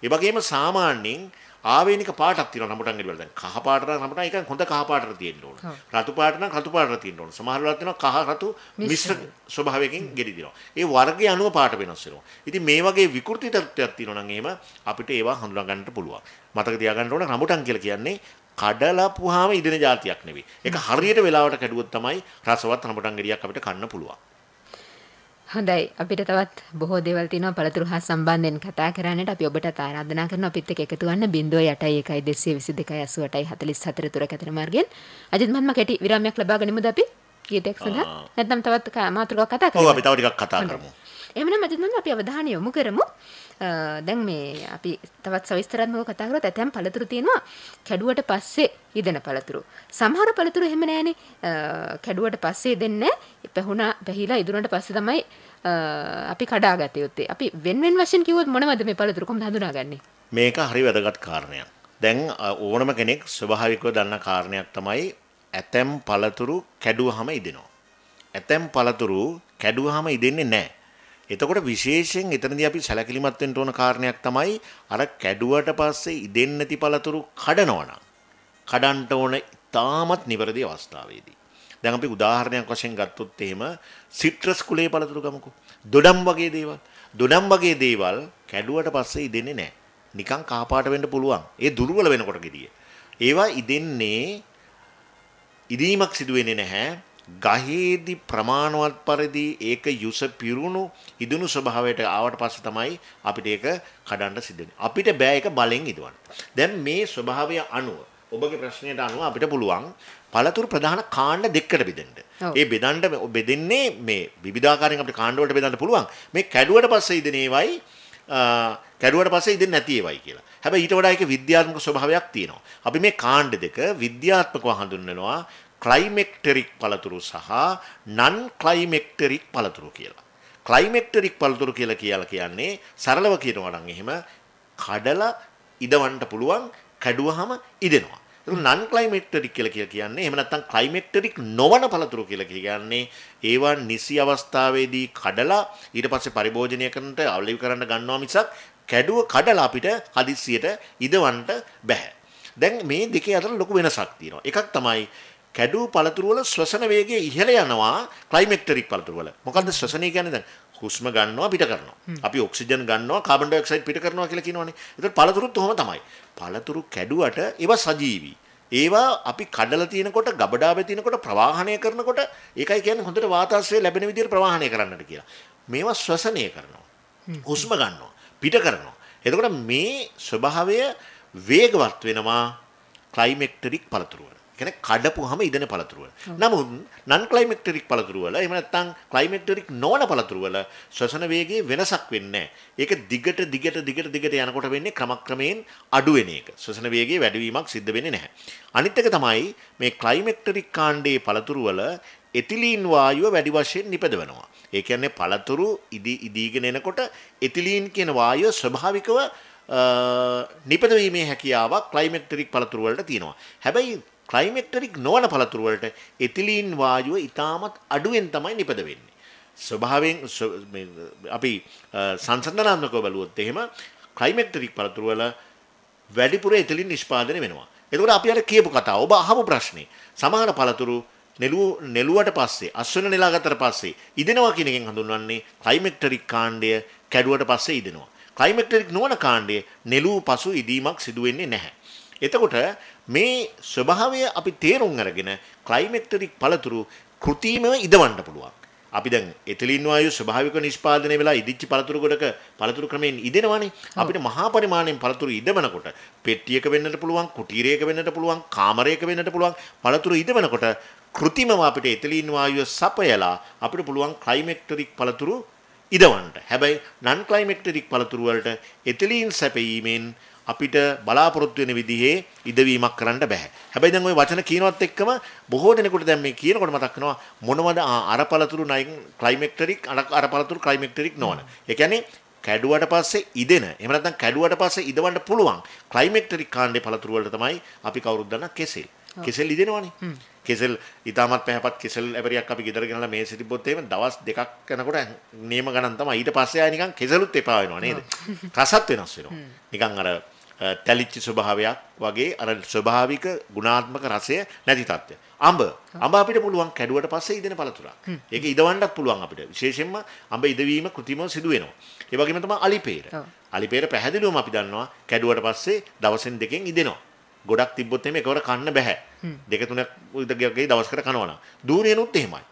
ඒ වගේම සාමාන්‍යයෙන් ආවේනික පාටක් තියෙනවා රඹුටන් ගෙඩි වල. දැන් කහ පාට නම් රඹුටන් ඒක හොඳ කහ පාටට තියෙන්න ඕන. රතු පාට නම් රතු පාටට තියෙන්න ඕන. සමහර වෙලාවට තියෙනවා කහ රතු මිශ්‍ර ස්වභාවයකින් ගෙඩි දිනවා. ඒ වර්ගය අනුව පාට වෙනස් වෙනවා. ඉතින් මේ වගේ විකෘති තත්ත්වයක් තියෙනවා නම් එහෙම අපිට ඒවා හඳුනා ගන්නට පුළුවන්. මතක තියාගන්න ඕන රඹුටන් කියලා කියන්නේ කඩලාපුවාම ඉදෙන જાතියක් නෙවෙයි. ඒක හරියට වෙලාවට කැඩුවොත් තමයි රසවත් රඹුටන් ගෙඩියක් අපිට කන්න පුළුවන්. හොඳයි අපිට තවත් බොහෝ දේවල් තියෙනවා පළතුරු හා සම්බන්ධයෙන් කතා කරන්නට අපි ඔබට ආරාධනා කරනවා අපිත් එක්ක එකතු වෙන්න 0.1 222 222 44 දුරකථන මාර්ගයෙන් අජිත් මහත්මයා කෙටි විරාමයක් ලබා ගනිමුද අපි ගීතයක් සඳහා නැත්නම් තවත් මාතෘකාවක් කතා කරමු. ඔව් අපි තව ටිකක් කතා කරමු. එහෙනම් අජිත් මහත්මයා අපි අවධානය යොමු කරමු. දැන් මේ අපි තවත් සවිස්තරාත්මකව කතා කරලා ඇතැම් පළතුරු තියෙනවා කැඩුවට පස්සේ ඉදෙන පළතුරු. සමහර පළතුරු එහෙම නැහැනේ. කැඩුවට පස්සේ දෙන්නේ පැහිලා ඉදුණට පස්සේ තමයි අපි කඩාගත්තේ යුත්තේ. අපි වෙන වශයෙන් කිව්වොත් මොනවද මේ පළතුරු කොහොමද හඳුනාගන්නේ? මේක හරි වැදගත් කාරණයක්. දැන් ඕනම කෙනෙක් ස්වභාවිකව දන්න කාරණයක් තමයි ඇතැම් පළතුරු කැඩුවහම ඉදෙනවා. ඇතැම් පළතුරු කැඩුවහම ඉදෙන්නේ නැහැ. එතකොට විශේෂයෙන් එතනදී අපි සැලකිලිමත් වෙන්න ඕන කාරණයක් තමයි අර කැඩුවට පස්සේ ඉදෙන්නේ නැති පළතුරු කඩනවා නම් කඩන්න ඕන තාමත් නිවැරදි අවස්ථාවේදී. දැන් අපි උදාහරණයක් වශයෙන් ගත්තොත් එහෙම සිට්‍රස් කුලේ පළතුරු ගමුකෝ. දොඩම් වගේ දේවල්. දොඩම් වගේ දේවල් කැඩුවට පස්සේ ඉදෙන්නේ නැහැ. නිකන් කහපාට වෙන්න පුළුවන්. ඒ දුර්වල වෙනකොට ගෙඩිය. ඒවා ඉදෙන්නේ ඉදීමක් සිදු වෙන්නේ නැහැ. ගහේදී ප්‍රමාණවත් පරිදි ඒක යුස පිරුණු ඉදුණු ස්වභාවයට ආවට පස්සේ තමයි අපිට ඒක කඩන්න සිද්ධ වෙන්නේ. අපිට බෑ ඒක බලෙන් ඉදවන්න. දැන් මේ ස්වභාවය අනුව ඔබගේ ප්‍රශ්නයට අනුව අපිට පුළුවන් පළතුරු ප්‍රධාන කාණ්ඩ දෙකකට බෙදෙන්න. ඒ බෙදෙන්නේ මේ විවිධාකාරයෙන් අපිට කාණ්ඩ වලට බෙදන්න පුළුවන්. මේ කැඩුවට පස්සේ ඉදෙන ඒවයි කැඩුවට පස්සේ ඉදෙන්නේ නැති ඒවයි කියලා. හැබැයි ඊට වඩා ඒක විද්‍යාත්මක ස්වභාවයක් තියෙනවා. අපි මේ කාණ්ඩ දෙක විද්‍යාත්මකව හඳුන්වනවා ක්ලයිමෙක්ටරික් පළතුරු සහ නන් ක්ලයිමෙක්ටරික් පළතුරු කියලා. ක්ලයිමෙක්ටරික් පළතුරු කියලා කියන්නේ සරලව කියනවා නම් එහෙම කඩලා ඉදවන්න පුළුවන් කැඩුවහම ඉදෙනවා. ඒක නන් ක්ලයිමෙක්ටරික් කියලා කියන්නේ එහෙම නැත්නම් ක්ලයිමෙක්ටරික් නොවන පළතුරු කියලා කියන්නේ ඒවා නිසි අවස්ථාවේදී කඩලා ඊට පස්සේ පරිභෝජනය කරන්නට අවලි කරන්න ගන්නවා මිසක් කැඩුව කඩලා අපිට හදිස්සියට ඉදවන්න බෑ. දැන් මේ දෙකේ අතර ලොකු වෙනසක් තියෙනවා. එකක් තමයි කැඩූ පළතුරු වල ශ්වසන වේගය ඉහළ යනවා ක්ලයිමෙක්ටරික් පළතුරු වල. මොකද්ද ශ්වසනය කියන්නේ? දැන් හුස්ම ගන්නවා පිට කරනවා. අපි ඔක්සිජන් ගන්නවා කාබන් ඩයොක්සයිඩ් පිට කරනවා කියලා කියනවනේ. ඒතර පළතුරුත් ඔහොම තමයි. පළතුරු කැඩුවට ඒවා සජීවී. ඒවා අපි කඩලා තිනකොට ගබඩාවේ තිනකොට ප්‍රවාහණය කරනකොට ඒකයි කියන්නේ හොඳට වාතාශ්‍රය ලැබෙන විදිහට ප්‍රවාහණය කරන්නට කියලා. මේවා ශ්වසනය කරනවා. හුස්ම ගන්නවා පිට කරනවා. එතකොට මේ ස්වභාවය වේගවත් වෙනවා ක්ලයිමෙක්ටරික් පළතුරු වල. කියන්නේ කඩපුවාම ඉදෙන පළතුරු වල. නමුත් non climateric පළතුරු වල එහෙම නැත්නම් climateric නොවන පළතුරු වල ශ්වසන වේගයේ වෙනසක් වෙන්නේ නැහැ. ඒක දිගට යනකොට වෙන්නේ ක්‍රමක්‍රමයෙන් අඩු වෙන එක. ශ්වසන වේගයේ වැඩිවීමක් සිද්ධ වෙන්නේ නැහැ. අනිත් එක තමයි මේ climateric කාණ්ඩයේ පළතුරු වල එතිලීන් වායුව වැඩි වශයෙන් නිපදවනවා. ඒ කියන්නේ පළතුරු ඉදීගෙන එනකොට එතිලීන් කියන වායුව ස්වභාවිකව නිපදවීමේ හැකියාවක් ක්ලයිමැක්ටරික් පළතුරු වලට තියෙනවා. හැබැයි ක්ලයිමැක්ටරික් නොවන පළතුරු වලට එතිලීන් වායුව ඉතාමත් අඩුවෙන් තමයි නිපද වෙන්නේ. ස්වභාවයෙන් අපි සංසන්දනාත්මකව බලුවොත් එහෙම ක්ලයිමැක්ටරික් පළතුරු වල වැඩිපුර එතිලීන් නිෂ්පාදනය වෙනවා. එතකොට අපි අර කියපු කතාව ඔබ අහපු ප්‍රශ්නේ සමහර පළතුරු නෙළුවට පස්සේ අස්වැන්න නෙලා ගත්තට පස්සේ ඉදෙනවා කියන එකෙන් හඳුන්වන්නේ ක්ලයිමැක්ටරික් කාණ්ඩය කැඩුවට පස්සේ ඉදෙනවා. ක්ලයිමැක්ටරික් නොවන කාණ්ඩයේ නෙළුව පසු ඉදීමක් සිදු වෙන්නේ නැහැ. එතකොට මේ ස්වභාවය අපි තේරුම් අරගෙන ක්ලයිමැක්ටරික් පළතුරු කෘත්‍රිමව ඉදවන්න පුළුවන්. අපි දැන් එතිලීන් වායුව ස්වභාවික නිෂ්පාදනය වෙලා ඉදිච්ච පළතුරු ගොඩක පළතුරු ක්‍රමයෙන් ඉදෙනවනේ. අපිට මහා පරිමාණයෙන් පළතුරු ඉදවනකොට පෙට්ටියක වෙන්නට පුළුවන්, කුටීරයක වෙන්නට පුළුවන්, කාමරයක වෙන්නට පුළුවන් පළතුරු ඉදවනකොට කෘත්‍රිමව අපිට එතිලීන් වායුව සපයලා අපිට පුළුවන් ක්ලයිමැක්ටරික් පළතුරු ඉදවන්න. හැබැයි non climateric පළතුරු වලට එතිලීන් සැපයීමෙන් අපිට බලාපොරොත්තු වෙන විදිහේ ඉදවීමක් කරන්න බෑ. හැබැයි දැන් ওই වචන කියනවත් එක්කම බොහෝ දෙනෙකුට දැන් මේ කියනකොට මතක් වෙනවා මොනවද අර පළතුරු climateric අර පළතුරු climateric නොවන. ඒ කියන්නේ කැඩුවට පස්සේ ඉදෙන. එහෙම නැත්නම් කැඩුවට පස්සේ ඉදවන්න පුළුවන් climateric කාණ්ඩේ පළතුරු වලට තමයි අපි කවුරුත් දන්න කෙසෙල්. කෙසෙල් ඉදෙනවනේ. කෙසෙල් ඊටමත් පැහැපත් කෙසෙල් ඇබරියක් අපි ගෙදර ගෙනලා මේසෙ තිබ්බොත් එහෙම දවස් දෙකක් යනකොට නියම ගණන් තමයි. ඊට පස්සේ ආය නිකන් කෙසෙලුත් එපා වෙනවා නේද? රසත් වෙනස් වෙනවා. නිකන් අර තැලිච්ච ස්වභාවයක් වගේ අර ස්වභාවික ගුණාත්මක රසය නැති තත්ත්වය. අඹ අපිට පුළුවන් කැඩුවට පස්සේ ඉදෙන පළතුරක්. ඒක ඉදවන්නත් පුළුවන් අපිට. විශේෂයෙන්ම අඹ ඉදවීම කෘතිමව සිදු වෙනවා. ඒ වගේම තමයි අලිපේර. අලිපේර පැහැදිලිවම අපි දන්නවා කැඩුවට පස්සේ දවසෙන් දෙකෙන් ඉදෙනවා. ගොඩක් තිබ්බොත් එහෙම එකවර කන්න බෑ. දෙක තුනක් උදගේ දවස්කට කනවනම්. දූරියනුත් එහෙමයි.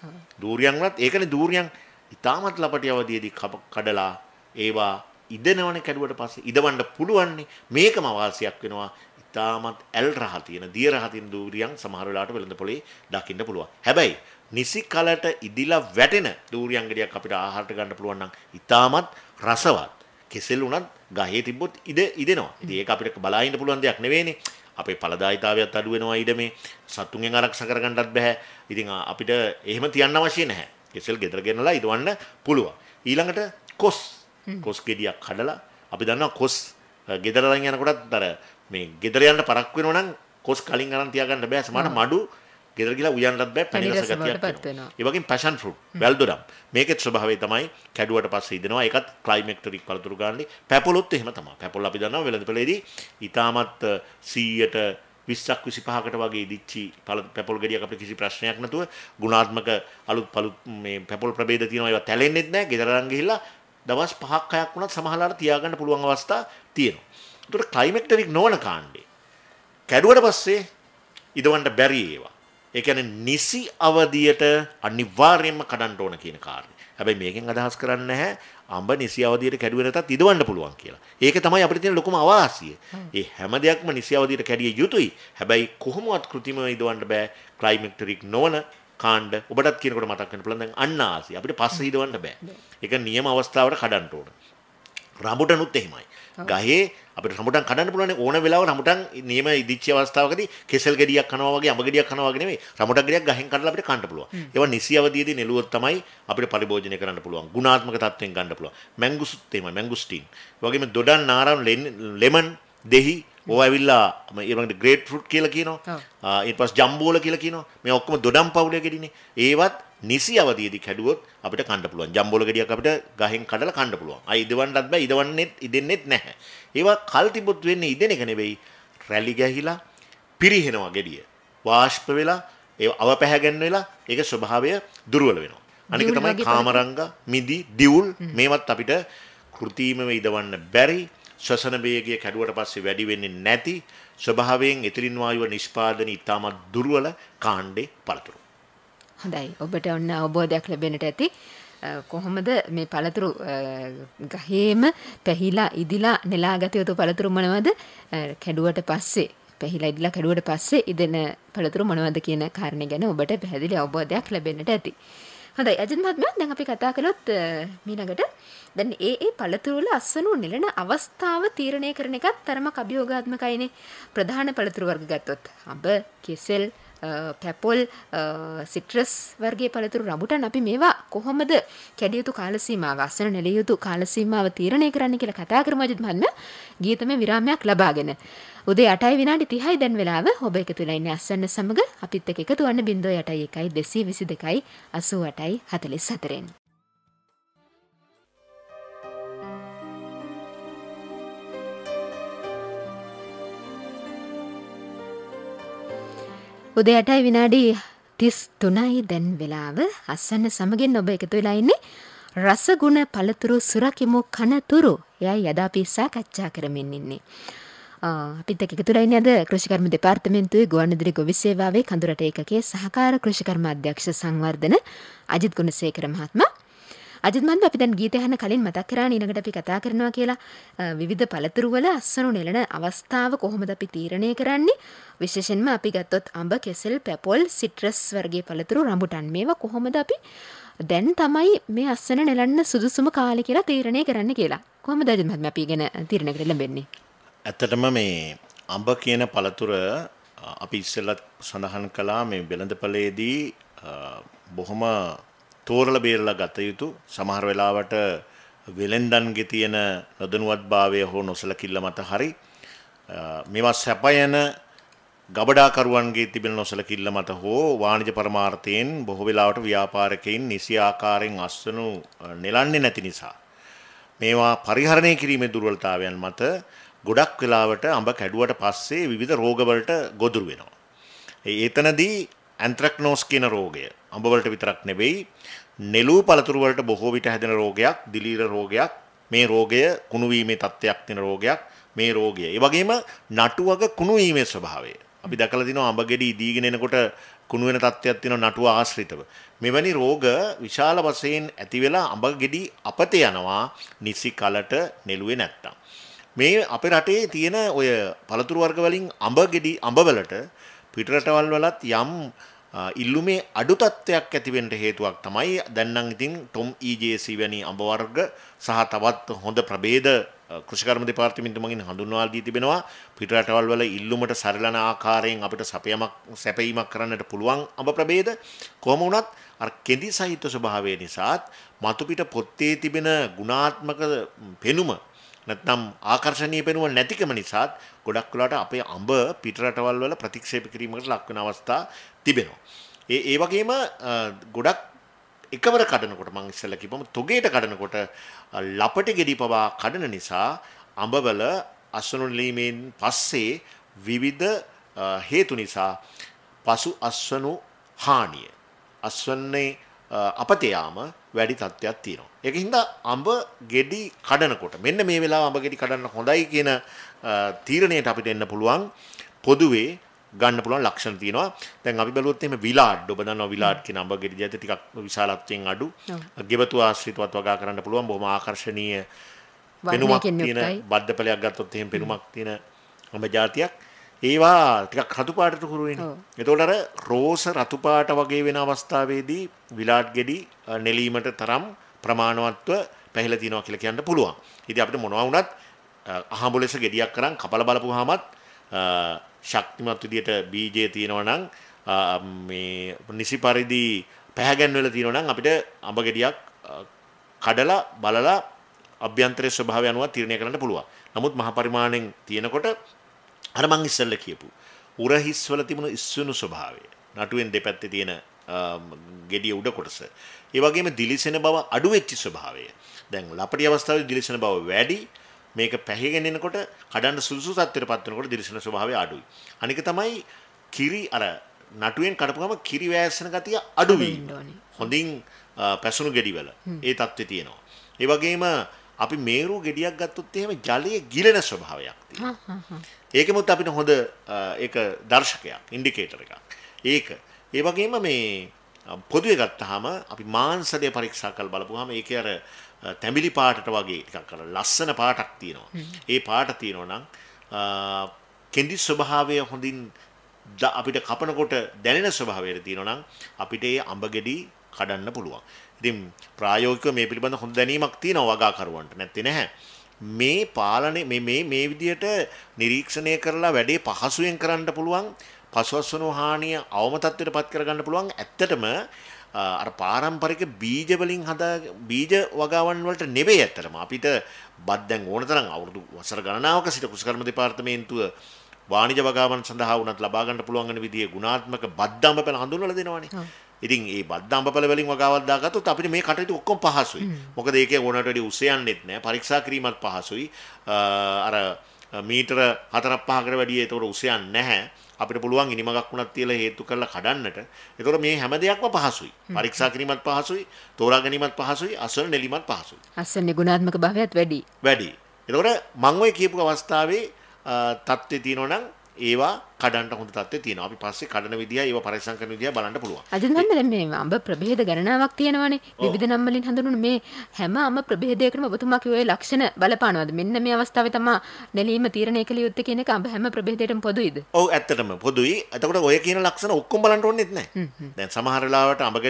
දූරියන් වලත් ඒකනේ දූරියන් ඉතාමත් ලපටි අවදියේදී කඩලා ඒවා ඉදෙනවනේ කැඩුවට පස්සේ ඉදවන්න පුළුවන්නේ. මේකම වාසියක් වෙනවා. ඉතාමත් ඇල් රහ තියෙන, දිය රහ තියෙන දූරියන් සමහර වෙලාවට වෙළඳ පොලේ දකින්න පුළුවන්. හැබැයි නිසි කලට ඉදිලා වැටෙන දූරියන් ගෙඩියක් අපිට ආහාරට ගන්න පුළුවන් නම් ඉතාමත් රසවත්. කෙසෙල් උනත් ගහේ තිබ්බොත් ඉදෙනවා. ඉතින් ඒක අපිට බලා ඉන්න පුළුවන් දෙයක් නෙවෙයිනේ. අපේ ඵලදායීතාවයත් අඩු වෙනවා ඊඩමේ සතුන්ගෙන් ආරක්ෂා කරගන්නත් බෑ. ඉතින් අපිට එහෙම තියන්න අවශ්‍ය නැහැ. කෙසෙල් ගෙදර ගෙනලා ඉදවන්න පුළුවන්. ඊළඟට කොස් ගෙඩියක් කඩලා අපි දන්නවා කොස් ගෙදර අරන් යනකොටත් අර මේ ගෙදර යන්න පරක් වෙනවා නම් කොස් කලින් අරන් තියාගන්න බෑ. සමහර මඩු ගෙදර ගිහලා උයන්නත් බෑ. පැණි රස ගතියක් වෙනවා. ඒ වගේම පැෂන් ෆෘට්, වැල්දොඩම්. මේකෙත් ස්වභාවය තමයි කැඩුවට පස්සේ ඉදෙනවා. ඒකත් ක්ලයිමැක්ටරික් පළතුරු ගාන්නේ. පැපොලොත් එහෙම තමයි. පැපොල් අපි දන්නවා වෙළඳපොලේදී ඊටමත් 100ට 20ක් 25කට වගේ ඉදිච්චි පැපොල් ගෙඩියක් අපිට කිසි ප්‍රශ්නයක් නැතුව ගුණාත්මක අලුත් මේ පැපොල් ප්‍රභේද තියෙනවා. ඒවා තැලෙන්නෙත් නැහැ. ගෙදර අරන් ගිහිල්ලා දවස් 5ක් 6ක් වුණත් සමහරවල්ලාට තියාගන්න පුළුවන් අවස්ථා තියෙනවා. ඒකට ක්ලයිමැක්ටරික් නොවන කාණ්ඩේ කැඩුවට පස්සේ ඉදවන්න බැරි ඒවා. ඒ කියන්නේ නිසි අවදියට අනිවාර්යයෙන්ම කඩන්න ඕන කියන කාරණේ. හැබැයි මේකෙන් අදහස් කරන්නේ නැහැ අඹ නිසි අවදියට කැඩුවේ නැතත් ඉදවන්න පුළුවන් කියලා. ඒක තමයි අපිට තියෙන ලොකුම අවාසිය. ඒ හැම දෙයක්ම නිසි අවදියට කැඩිය යුතුයි. හැබැයි කොහොමවත් කෘතිමව ඉදවන්න බෑ ක්ලයිමැක්ටරික් නොවන කාණ්ඩ. ඔබටත් කියනකොට මතක් වෙන්න පුළුවන් දැන් අන්නාසි. අපිට පස්සේ ඉදවන්න බෑ. ඒක නියම අවස්ථාවට කඩන්න ඕන. රඹුටනුත් එහෙමයි. ගහේ අපිට රඹුටන් කඩන්න පුළුවන් ඕන වෙලාවක රඹුටන් නියම ඉදිච්ච අවස්ථාවකදී කෙසෙල් ගෙඩියක් කනවා වගේ අඹ ගෙඩියක් කනවා වගේ නෙමෙයි රඹුටන් ගෙඩියක් ගහෙන් කඩලා අපිට කන්න පුළුවන්. ඒවා නිසි අවදියේදී නෙළුවොත් තමයි අපිට පරිභෝජනය කරන්න පුළුවන්. ගුණාත්මක තත්ත්වෙන් ගන්න පුළුවන්. මැංගුස්ත් එහෙමයි මැංගුස්ටින්. ඒ වගේම දොඩම් නාරම් ලෙමන් දෙහි ඕවා ඇවිල්ලා ඊළඟට ග්‍රේප් ෆෘට් කියලා කියනවා. ඊට පස්සේ ජම්බෝල කියලා කියනවා. මේ ඔක්කොම දොඩම් පවුලේ ගෙඩිනේ. ඒවත් නිසි අවදියේදී කැඩුවොත් අපිට කන්න පුළුවන්. ජම්බෝල ගෙඩියක් අපිට ගහෙන් කඩලා කන්න පුළුවන්. අය ඉදවන්නත් බෑ. ඉදෙන්නෙත් නැහැ. ඒවා කල් තිබොත් වෙන්නේ ඉදෙන එක නෙවෙයි. රැලි ගැහිලා පිරිහෙනවා ගෙඩිය. වාෂ්ප වෙලා ඒ අවපැහැගෙන වෙලා ඒක ස්වභාවය දුර්වල වෙනවා. අනික තමයි කාමරංග, මිදි, දිවුල් මේවත් අපිට කෘත්‍රිමව ඉදවන්න බැරි. ශ්වසන වේගය කැඩුවට පස්සේ වැඩි වෙන්නේ නැති ස්වභාවයෙන් එතිලින් වායුව නිෂ්පාදනය ඉතාමත් දුර්වල කාණ්ඩේ පළතුරු. හොඳයි. ඔබට ඔන්න අවබෝධයක් ලැබෙන්නට ඇති. කොහොමද මේ පළතුරු ගහේම පැහිලා ඉදිලා නෙලාගත යුතු පළතුරු මොනවද? කැඩුවට පස්සේ පැහිලා ඉදලා කැඩුවට පස්සේ ඉදෙන පළතුරු මොනවද කියන කාරණේ ගැන ඔබට පැහැදිලි අවබෝධයක් ලැබෙන්නට ඇති. හොඳයි අජිත් මහත්මයා දැන් අපි කතා කළොත් මීළඟට දැන් ඒ පළතුරු වල අස්වනු නෙලන අවස්ථාව තීරණය කරන එකත් තරමක් අභියෝගාත්මකයිනේ. ප්‍රධාන පළතුරු වර්ග ගත්තොත් අඹ, කෙසෙල්, පැපොල්, සිට්‍රස් වර්ගයේ පළතුරු රඹුටන් අපි මේවා කොහොමද කැඩිය යුතු කාල සීමාව අස්වන නෙලිය යුතු කාල සීමාව තීරණය කරන්න කියලා කතා කරමු අජිත් මහත්මයා. ගීතමය විරාමයක් ලබාගෙන උදේ 8යි විනාඩි 30යි දැන් වෙලාව. ඔබ එකතු වෙලා ඉන්නේ අස්වන්න සමග අපිත් එක්ක එකතු වන්න 0.1 222 88 44න්. උදේ 8යි විනාඩි 33යි දැන් වෙලාව. අස්වන්න සමගින් ඔබ එකතු වෙලා ඉන්නේ රසගුණ පළතුරු සුරකිමු කනතුරු. එයයි අද අපි සාකච්ඡා කරමින් ඉන්නේ. අපිත් එක්ක එකතු වෙලා ඉන්නේ අද කෘෂිකර්ම දෙපාර්තමේන්තුවේ ගුවන්විදුලි ගොවි සේවාවේ කඳුරට ඒකකයේ සහකාර කෘෂිකර්ම අධ්‍යක්ෂ සංවර්ධන අජිත් ගුණසේකර මහත්මයා. අජිත් මහත්මයා අපි දැන් ගීතය අහන්න කලින් මතක් කරා ඊළඟට අපි කතා කරනවා කියලා විවිධ පළතුරු වල අස්වනු නෙලන අවස්ථාව කොහොමද අපි තීරණය කරන්නේ? විශේෂයෙන්ම අපි ගත්තොත් අඹ, කෙසෙල්, පැපොල්, සිට්‍රස් වර්ගයේ පළතුරු රඹුටන් මේවා කොහොමද අපි දැන් තමයි මේ අස්වන නෙලන්න සුදුසුම කාලේ කියලා තීරණය කරන්න කියලා. කොහොමද අජිත් මහත්මයා අපි ගැන තීරණය කරලා ලැබෙන්නේ? ඇත්තටම මේ අඹ කියන පළතුර අපි ඉස්සෙල්ලත් සඳහන් කළා මේ වෙළඳපළේදී බොහොම තෝරලා බේරලා ගත යුතු. සමහර වෙලාවට වෙලෙන්දන්ගේ තියෙන නොදැනුවත්භාවය හෝ නොසලකිල්ල මත හරි මේවා සැපයන ගබඩාකරුවන්ගේ තිබෙන නොසලකිල්ල මත හෝ වාණිජ පරමාර්ථයෙන් බොහෝ වෙලාවට ව්‍යාපාරිකයින් නිසි ආකාරයෙන් අස්වනු නෙලන්නේ නැති නිසා මේවා පරිහරණය කිරීමේ දුර්වලතාවයන් මත ගොඩක් වෙලාවට අඹ කැඩුවට පස්සේ විවිධ රෝගවලට ගොදුරු වෙනවා. ඒතනදී ඇන්ත්‍රැක්නෝස් කියන රෝගය අඹ වලට විතරක් නෙවෙයි නෙළූ පළතුරු වලට බොහෝ විට හැදෙන රෝගයක්, දිලීර රෝගයක්. මේ රෝගය කුණු වීමේ තත්ත්වයක් තියෙන රෝගයක්. මේ රෝගය. ඒ වගේම නටුවක කුණු වීමේ ස්වභාවය. අපි දැකලා තිනවා අඹ ගෙඩි දීගෙන එනකොට කුණු වෙන තත්ත්වයක් තියෙනවා නටුව ආශ්‍රිතව. මෙවැනි රෝග විශාල වශයෙන් ඇති වෙලා අඹ ගෙඩි අපතේ යනවා නිසි කලට නෙළුවේ නැත්තම්. මේ අපේ රටේ තියෙන ඔය පළතුරු වර්ග වලින් අඹ ගෙඩි අඹ වලට පිටරටවල් වලත් යම් ඉල්ලුමේ අඩු තත්ත්වයක් ඇති වෙන්න හේතුවක් තමයි දැන් නම් ඉතින් ටොම් EJC වැනි අඹ වර්ග සහ තවත් හොඳ ප්‍රභේද කෘෂිකර්ම දෙපාර්තමේන්තුව මගින් හඳුන්වා දී තිබෙනවා. පිටරටවල් වල ඉල්ලුමට සරිලන ආකාරයෙන් අපිට සැපයීමක් කරන්නට පුළුවන් අඹ ප්‍රභේද. කොහොම වුණත් අර කෙඳි සහිත ස්වභාවය නිසාත් මතු පිට පොත්තේ තිබෙන ගුණාත්මක පෙනුම නැත්නම් ආකර්ශනීය පෙනුම නැතිකම නිසාත් ගොඩක් වෙලාවට අපේ අඹ පිටරටවල් වල ප්‍රතික්ෂේප කිරීමකට ලක් වෙන අවස්ථා තිබෙනවා. ඒ වගේම ගොඩක් එකවර කඩනකොට මම ඉස්සෙල්ලා කිව්වම තොගේට කඩනකොට ලපටි ගෙඩි පවා කඩන නිසා අඹවල අස්වනු නිලීමෙන් පස්සේ විවිධ හේතු නිසා පසු අස්වනු හානිය අස්වන්නේ අපතේ යාම වැඩි තත්ත්වයක් තියෙනවා. ඒක හින්දා අඹ ගෙඩි කඩනකොට මෙන්න මේ වෙලාව අඹ ගෙඩි කඩන්න හොඳයි කියන තීරණයට අපිට එන්න පුළුවන් පොදුවේ ගන්න පුළුවන් ලක්ෂණ තියෙනවා. දැන් අපි බැලුවොත් එහෙම විලාඩ් ඔබ දන්නවා විලාඩ් කියන අඹ ගෙඩි ජාතිය ටිකක් විශාලත්වයෙන් අඩු. ගෙවතු ආශ්‍රිතවත් වගා කරන්න පුළුවන් බොහොම ආකර්ශනීය පෙනුමක් තියෙන බද්ධපලයක් ගත්තොත් එහෙම පෙනුමක් තියෙන අඹ ජාතියක්. ඒවා ටිකක් රතු පාටට හුරු වෙනවා. එතකොට අර රෝස රතු පාට වගේ වෙන අවස්ථාවේදී විලාඩ් ගෙඩි නෙලීමට තරම් ප්‍රමාණවත්ව පැහිලා තියෙනවා කියලා කියන්න පුළුවන්. ඉතින් අපිට මොනවා වුණත් අහඹු ලෙස ගෙඩියක් කරන් කපලා බලපුවාමත් ශක්තිමත් විදියට බීජය තියෙනවා නම් මේ නිසි පරිදි පැහැගැන් වෙලා තියෙනවා නම් අපිට අඹ ගෙඩියක් කඩලා බලලා අභ්‍යන්තරයේ ස්වභාවය අනුව තීරණය කරන්න පුළුවන්. නමුත් මහ පරිමාණයෙන් තියෙනකොට අර මං ඉස්සෙල්ලා කියපු උරහිස් වල තිබුණු ඉස්සුණු ස්වභාවය නටුවෙන් දෙපැත්තේ තියෙන ගෙඩිය උඩ කොටස ඒ වගේම දිලිසෙන බව අඩු වෙච්ච ස්වභාවය දැන් ලපටි අවස්ථාවේ දිලිසෙන බව වැඩි මේක පැහැගෙන එනකොට කඩන්න සුදුසු තත්ත්වයටපත් වෙනකොට දිලිසෙන ස්වභාවය අඩුයි අනික තමයි කිරි අර නටුවෙන් කඩපුවම කිරි වෑස්සන ගතිය අඩු වීම හොඳින් පැසුණු ගෙඩි වල ඒ තත්ත්වය තියෙනවා ඒ වගේම අපි මේරු ගෙඩියක් ගත්තොත් එහෙම ජලයේ ගිලෙන ස්වභාවයක් තියෙනවා. ඒකෙමුත් අපිට හොඳ ඒක දර්ශකයක්, ඉන්ඩිකේටර් එකක්. ඒක. ඒ වගේම මේ පොදුවේ ගත්තාම අපි මාංශය පරීක්ෂා කරලා බලපුවාම ඒකේ අර තැඹිලි පාටට වගේ ටිකක් අර ලස්සන පාටක් තියෙනවා. ඒ පාට තියෙනවා නම් කෙඳි ස්වභාවය හොඳින් අපිට කපනකොට දැනෙන ස්වභාවයට තියෙනවා නම් අපිට ඒ අඹ ගෙඩි කඩන්න පුළුවන්. ඉතින් ප්‍රායෝගිකව මේ පිළිබඳ හොඳ දැනීමක් තියෙනවා වගාකරුවන්ට නැත්තේ නැහැ. මේ පාලනේ මේ විදියට නිරීක්ෂණය කරලා වැඩේ පහසුවෙන් කරන්න පුළුවන්. පසුවස්වනු හානිය අවම තත්ත්වයට පත් කරගන්න පුළුවන්. ඇත්තටම අර පාරම්පරික බීජ වලින් බීජ වගාවන් වලට නෙවෙයි ඇත්තටම අපිට බත් දැන් ඕන තරම් අවුරුදු වසර ගණනාවක සිට කෘෂිකර්ම දෙපාර්තමේන්තුව වාණිජ වගාවන් සඳහා වුණත් ලබා ගන්න පුළුවන් වෙන විදිහේ ගුණාත්මක බද්දම්බ පෙළ හඳුන්වලා දෙනවානේ. ඉතින් මේ බද්දම්බ පෙළ වලින් වගාවක් දාගත්තොත් අපිට මේ කටයුතු ඔක්කොම පහසුයි. මොකද ඒකේ ඕනට වැඩි උස යන්නෙත් නැහැ. පරීක්ෂා කිරීමත් පහසුයි. අර මීටර 4-5කට වැඩි ඒතකොට උස යන්නේ නැහැ. අපිට පුළුවන් ඉනිමගක් වුණත් තියලා හේතු කරලා කඩන්නට. ඒතකොට මේ හැම දෙයක්ම පහසුයි. පරීක්ෂා කිරීමත් පහසුයි, තෝරා ගැනීමත් පහසුයි, අසවල නෙලීමත් පහසුයි. අසවල ගුණාත්මක භාවයත් වැඩි. වැඩි. ඒතකොට මම ඔය කියපු අවස්ථාවේ තත්ත්වය තියෙනවා නම් ඒවා කඩන්න හොඳ තත්ත්වය තියෙනවා. අපි පස්සේ කඩන විදිය, ඒවා පරිස්සම් කරන විදිය බලන්න පුළුවන්. අද නම් මේ අඹ ප්‍රභේද ගණනාවක් තියෙනවානේ. විවිධ නම් වලින් හඳුන්වන මේ හැම අඹ ප්‍රභේදයකටම ඔබතුමා කිව්වේ ලක්ෂණ බලපානවාද? මෙන්න මේ අවස්ථාවේ තමයි නෙලීම තීරණය කළ යුත්තේ කියන එක අඹ හැම ප්‍රභේදයකටම පොදුයිද? ඔව් ඇත්තටම පොදුයි. එතකොට ඔය කියන ලක්ෂණ ඔක්කොම බලන්න ඕනෙත් නැහැ. දැන් සමහර වෙලාවට අඹ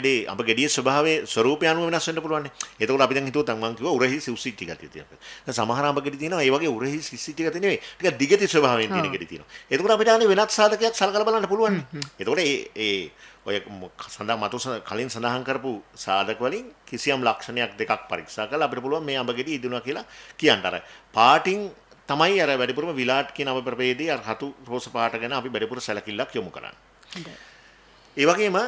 ගෙඩියේ ස්වභාවයේ ස්වරූපය අනුව වෙනස් වෙන්න පුළුවන් නේ. එතකොට අපි දැන් හිතුවොත් මම කිව්වා උරහිස් උසිටි ගතිය තියෙනවා. දැන් සමහර අඹ ගෙඩි තියෙනවා ඒ වගේ උරහිස් උසිටි ගතිය නෙවෙයි. ටික දිගටි ස්වභාවයෙන් තියෙන ගෙඩි තියෙනවා. එතකොට අපිට අනේ වෙනත් සාධකයක් සලකලා බලන්න පුළුවන්. එතකොට ඒ ඔය කලින් සඳහන් කරපු සාධක වලින් කිසියම් ලක්ෂණයක් දෙකක් පරීක්ෂා කරලා අපිට පුළුවන් මේ අඹ ගෙඩි ඉදුණා කියලා කියන්න. අර පාටින් තමයි අර වැඩිපුරම විලාට් කියන අඹ ප්‍රභේදයේ අර රතු රෝස පාට ගැන අපි වැඩිපුර සැලකිල්ලක් යොමු කරන්නේ. ඒ වගේම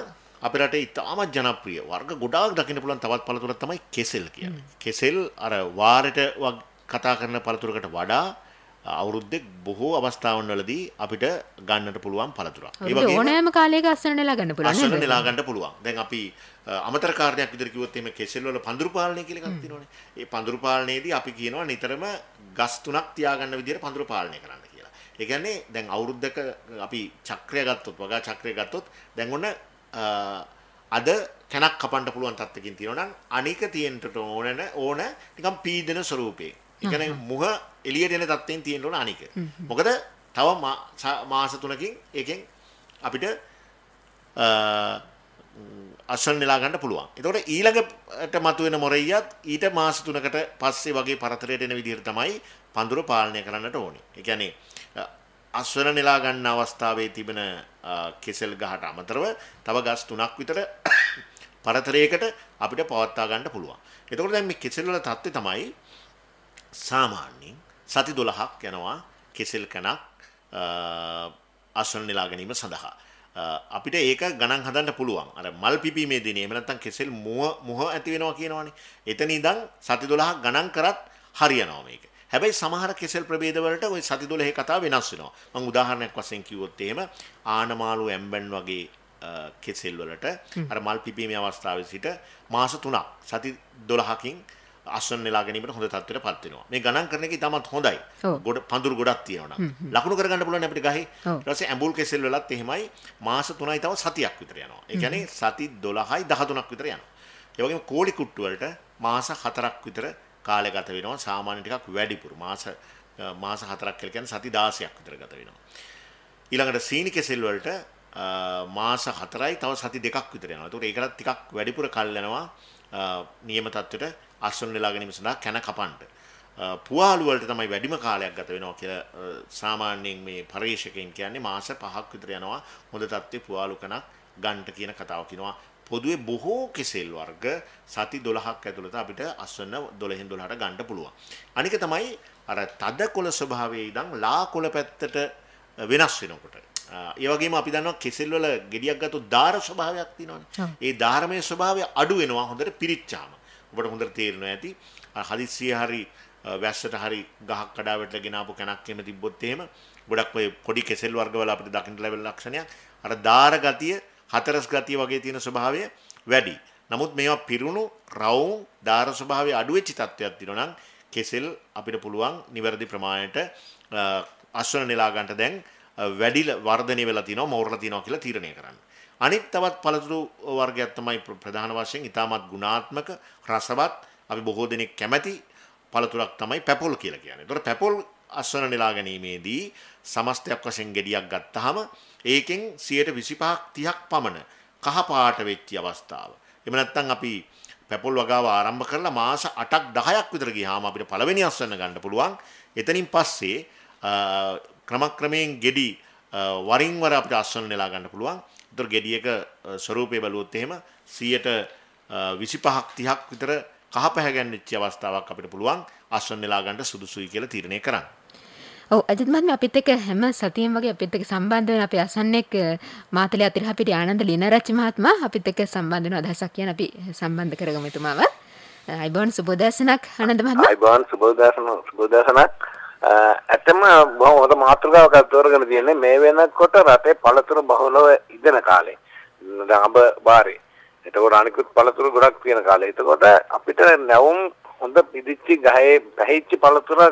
අපේ රටේ ඉතාමත් ජනප්‍රිය වර්ග ගොඩාක් දකින්න පුළුවන් තවත් පළතුරක් තමයි කෙසෙල් කියන්නේ. කෙසෙල් අර වාරයට කතා කරන පළතුරකට වඩා අවුරුද්දේ බොහෝ අවස්ථාවන් වලදී අපිට ගන්නට පුළුවන් පළතුරක්. ඒ වගේම ඕනෑම කාලයක අස්සන නෙලා ගන්න පුළුවන් නේද? අස්සන නෙලා ගන්න පුළුවන්. දැන් අපි අමතර කාර්යයක් විදිහට කිව්වොත් එහෙම කෙසෙල් වල පඳුරු පාලනය කියලා එකක් තියෙනවානේ. ඒ පඳුරු පාලනයේදී අපි කියනවා නිතරම ගස් තුනක් තියාගන්න විදිහට පඳුරු පාලනය කරන්න කියලා. ඒ කියන්නේ දැන් අවුරුද්දක අපි චක්‍රය ගත්තොත් වගා චක්‍රය ගත්තොත් දැන් ඔන්න අද කැනක් කපන්න පුළුවන් තත්ත්වකින් තියෙනවා නම් අනික තියෙන්නට ඕන නිකන් පීඩන ස්වරූපේ. ඒ කියන්නේ මුහ එළියට එන තත්ත්වයෙන් තියෙන්න ඕන අනික. මොකද තව මාස 3කින් ඒකෙන් අපිට අසල් නෙලා ගන්න පුළුවන්. එතකොට ඊළඟට මතුවෙන මොරෙයියත් ඊට මාස 3කට පස්සේ වගේ පරතරයට එන විදිහට තමයි පඳුර පාලනය කරන්නට ඕනේ. ඒ කියන්නේ අස්වර නෙලා ගන්න අවස්ථාවේ තිබෙන කෙසෙල් ගහට අමතරව තව ගස් 3ක් විතර පරතරයකට අපිට පවත්වා ගන්න පුළුවන්. එතකොට දැන් මේ කෙසෙල් වල තත්ත්වය තමයි සාමාන්‍යයෙන් සති 12ක් යනවා කෙසෙල් කණක් අස්වර නෙලා ගැනීම සඳහා. අපිට ඒක ගණන් හදන්න පුළුවන්. අර මල් පිපීමේ දිනේ එහෙම නැත්නම් කෙසෙල් මුහ ඇති වෙනවා කියනවනේ. එතන ඉඳන් සති 12ක් ගණන් කරත් හරියනවා මේක. හැබැයි සමහර කෙසෙල් ප්‍රභේද වලට ওই සති 12 කතාව වෙනස් වෙනවා. මම උදාහරණයක් වශයෙන් කිව්වොත් එහෙම ආනමාළු ඇම්බන් වගේ කෙසෙල් වලට අර මල් පිපීමේ අවස්ථාවේ සිට මාස 3ක් සති 12කින් අස්වැන්න නෙලා ගැනීමට හොඳ තත්ත්වයට පත් වෙනවා. මේ ගණන් කරන එක ඉතාමත් හොඳයි. පඳුරු ගොඩක් තියෙනවා නම්. ලකුණු කරගන්න පුළුවන් අපිට ගහේ. ඊට පස්සේ ඇඹුල් කෙසෙල් වලත් එහෙමයි මාස 3යි තව සතියක් විතර යනවා. ඒ කියන්නේ සති 12යි 13ක් විතර යනවා. ඒ වගේම කෝලි කුට්ටු වලට මාස 4ක් විතර කාලය ගත වෙනවා. සාමාන්‍ය ටිකක් වැඩිපුර මාස 4ක් කියලා කියන්නේ සති 16ක් විතර ගත වෙනවා. ඊළඟට සීනි කෙසෙල් වලට මාස 4යි තව සති 2ක් විතර යනවා. ඒකට ඒකටත් ටිකක් වැඩිපුර කල් යනවා නියම තත්ත්වයට අස්වැන්න නෙලා ගැනීම සඳහා කැන කපන්න. පුවාලු වලට තමයි වැඩිම කාලයක් ගත වෙනවා කියලා සාමාන්‍යයෙන් මේ පරීක්ෂකයන් කියන්නේ මාස 5ක් විතර යනවා හොඳ තත්ත්වයේ පුවාලු කනක් ගන්නට කියන කතාව කියනවා. පොදුවේ බොහෝ කෙසෙල් වර්ග සති 12ක් ඇතුළත අපිට අස්වැන්න 12න් 12ට ගන්න පුළුවන්. අනික තමයි අර තද කොළ ස්වභාවයේ ඉඳන් ලා කොළ පැත්තට වෙනස් වෙනකොට. ඒ වගේම අපි දන්නවා කෙසෙල් වල ගෙඩියක් ගත්තොත් දාර ස්වභාවයක් තියෙනවානේ. ඒ ධාරමය ස්වභාවය අඩු වෙනවා හොඳට පිරිච්චාම. ඔබට හොඳට තේරෙනවා ඇති. හදිස්සිය හරි වැස්සට හරි ගහක් කඩා වැටලා ගෙන ආපු කැනක් එහෙම තිබ්බොත් එහෙම ගොඩක් ඔය පොඩි කෙසෙල් වර්ග වල අපිට දකින්න ලැබෙන ලක්ෂණයක් අර දාර ගතිය, හතරස් ගතිය වගේ තියෙන ස්වභාවය වැඩි. නමුත් මේවා පිරුණු රවුම් දාර ස්වභාවය අඩු වෙච්ච තත්ත්වයක් තියෙනවා නම් කෙසෙල් අපිට පුළුවන් නිවැරදි ප්‍රමාණයට අස්වැන්න නෙලා ගන්නට දැන් වැඩි වර්ධනය වෙලා තියෙනවා, මෝරලා තියෙනවා කියලා තීරණය කරන්න. අනිත් තවත් පළතුරු වර්ගයක් තමයි ප්‍රධාන වශයෙන් ඉතාමත් ගුණාත්මක රසවත් අපි බොහෝ දෙනෙක් කැමති පළතුරක් තමයි පැපොල් කියලා කියන්නේ. ඒතකොට පැපොල් අස්වන නෙලා ගැනීමේදී සමස්තයක් වශයෙන් ගෙඩියක් ගත්තාම ඒකෙන් 25ක් 30ක් පමණ කහ පාට වෙච්ච අවස්ථාව. එහෙම නැත්නම් අපි පැපොල් වගාව ආරම්භ කරලා මාස 8ක් 10ක් විතර ගියාම අපිට පළවෙනි අස්වැන්න ගන්න පුළුවන්. එතනින් පස්සේ ක්‍රමක්‍රමයෙන් ගෙඩි වරින් වර අපිට අස්වැන්න නෙලා ගන්න පුළුවන්. ඒතර ගෙඩියක ස්වරූපය බලුවොත් එහෙම 25ක් 30ක් විතර කහ පැහැගැන්විච්ච අවස්ථාවක් අපිට පුළුවන් අස්වැන්න නෙලා ගන්න සුදුසුයි කියලා තීරණය කරන්න. ඔව් අජිත් මහත්මයා අපිත් එක්ක හැම සතියෙම වගේ අපිත් එක්ක සම්බන්ධ වෙන අපේ අසන්නෙක් මාතලේ අතිරහපිටි ආනන්ද ලිනරච්චි මහත්මයා අපිත් එක්ක සම්බන්ධ වෙන අදහසක් කියන අපි සම්බන්ධ කරගමු එතුමාව. අයිබෝන් සුබෝදෑසනක් ආනන්ද මහත්මයා. අයිබෝන් සුබෝදෑසනක්. ඇත්තම බොහොම හොඳ මාතෘකාවක් තෝරගෙන තියෙන්නේ මේ වෙනකොට රටේ පළතුරු බහුලව ඉදෙන කාලේ. දැන් අඹ බාරේ. එතකොට අනිකුත් පළතුරු ගොඩක් තියෙන කාලේ. එතකොට අපිට නැවුම් හොඳ පිදිච්ච ගහේ පැහිච්ච පළතුරු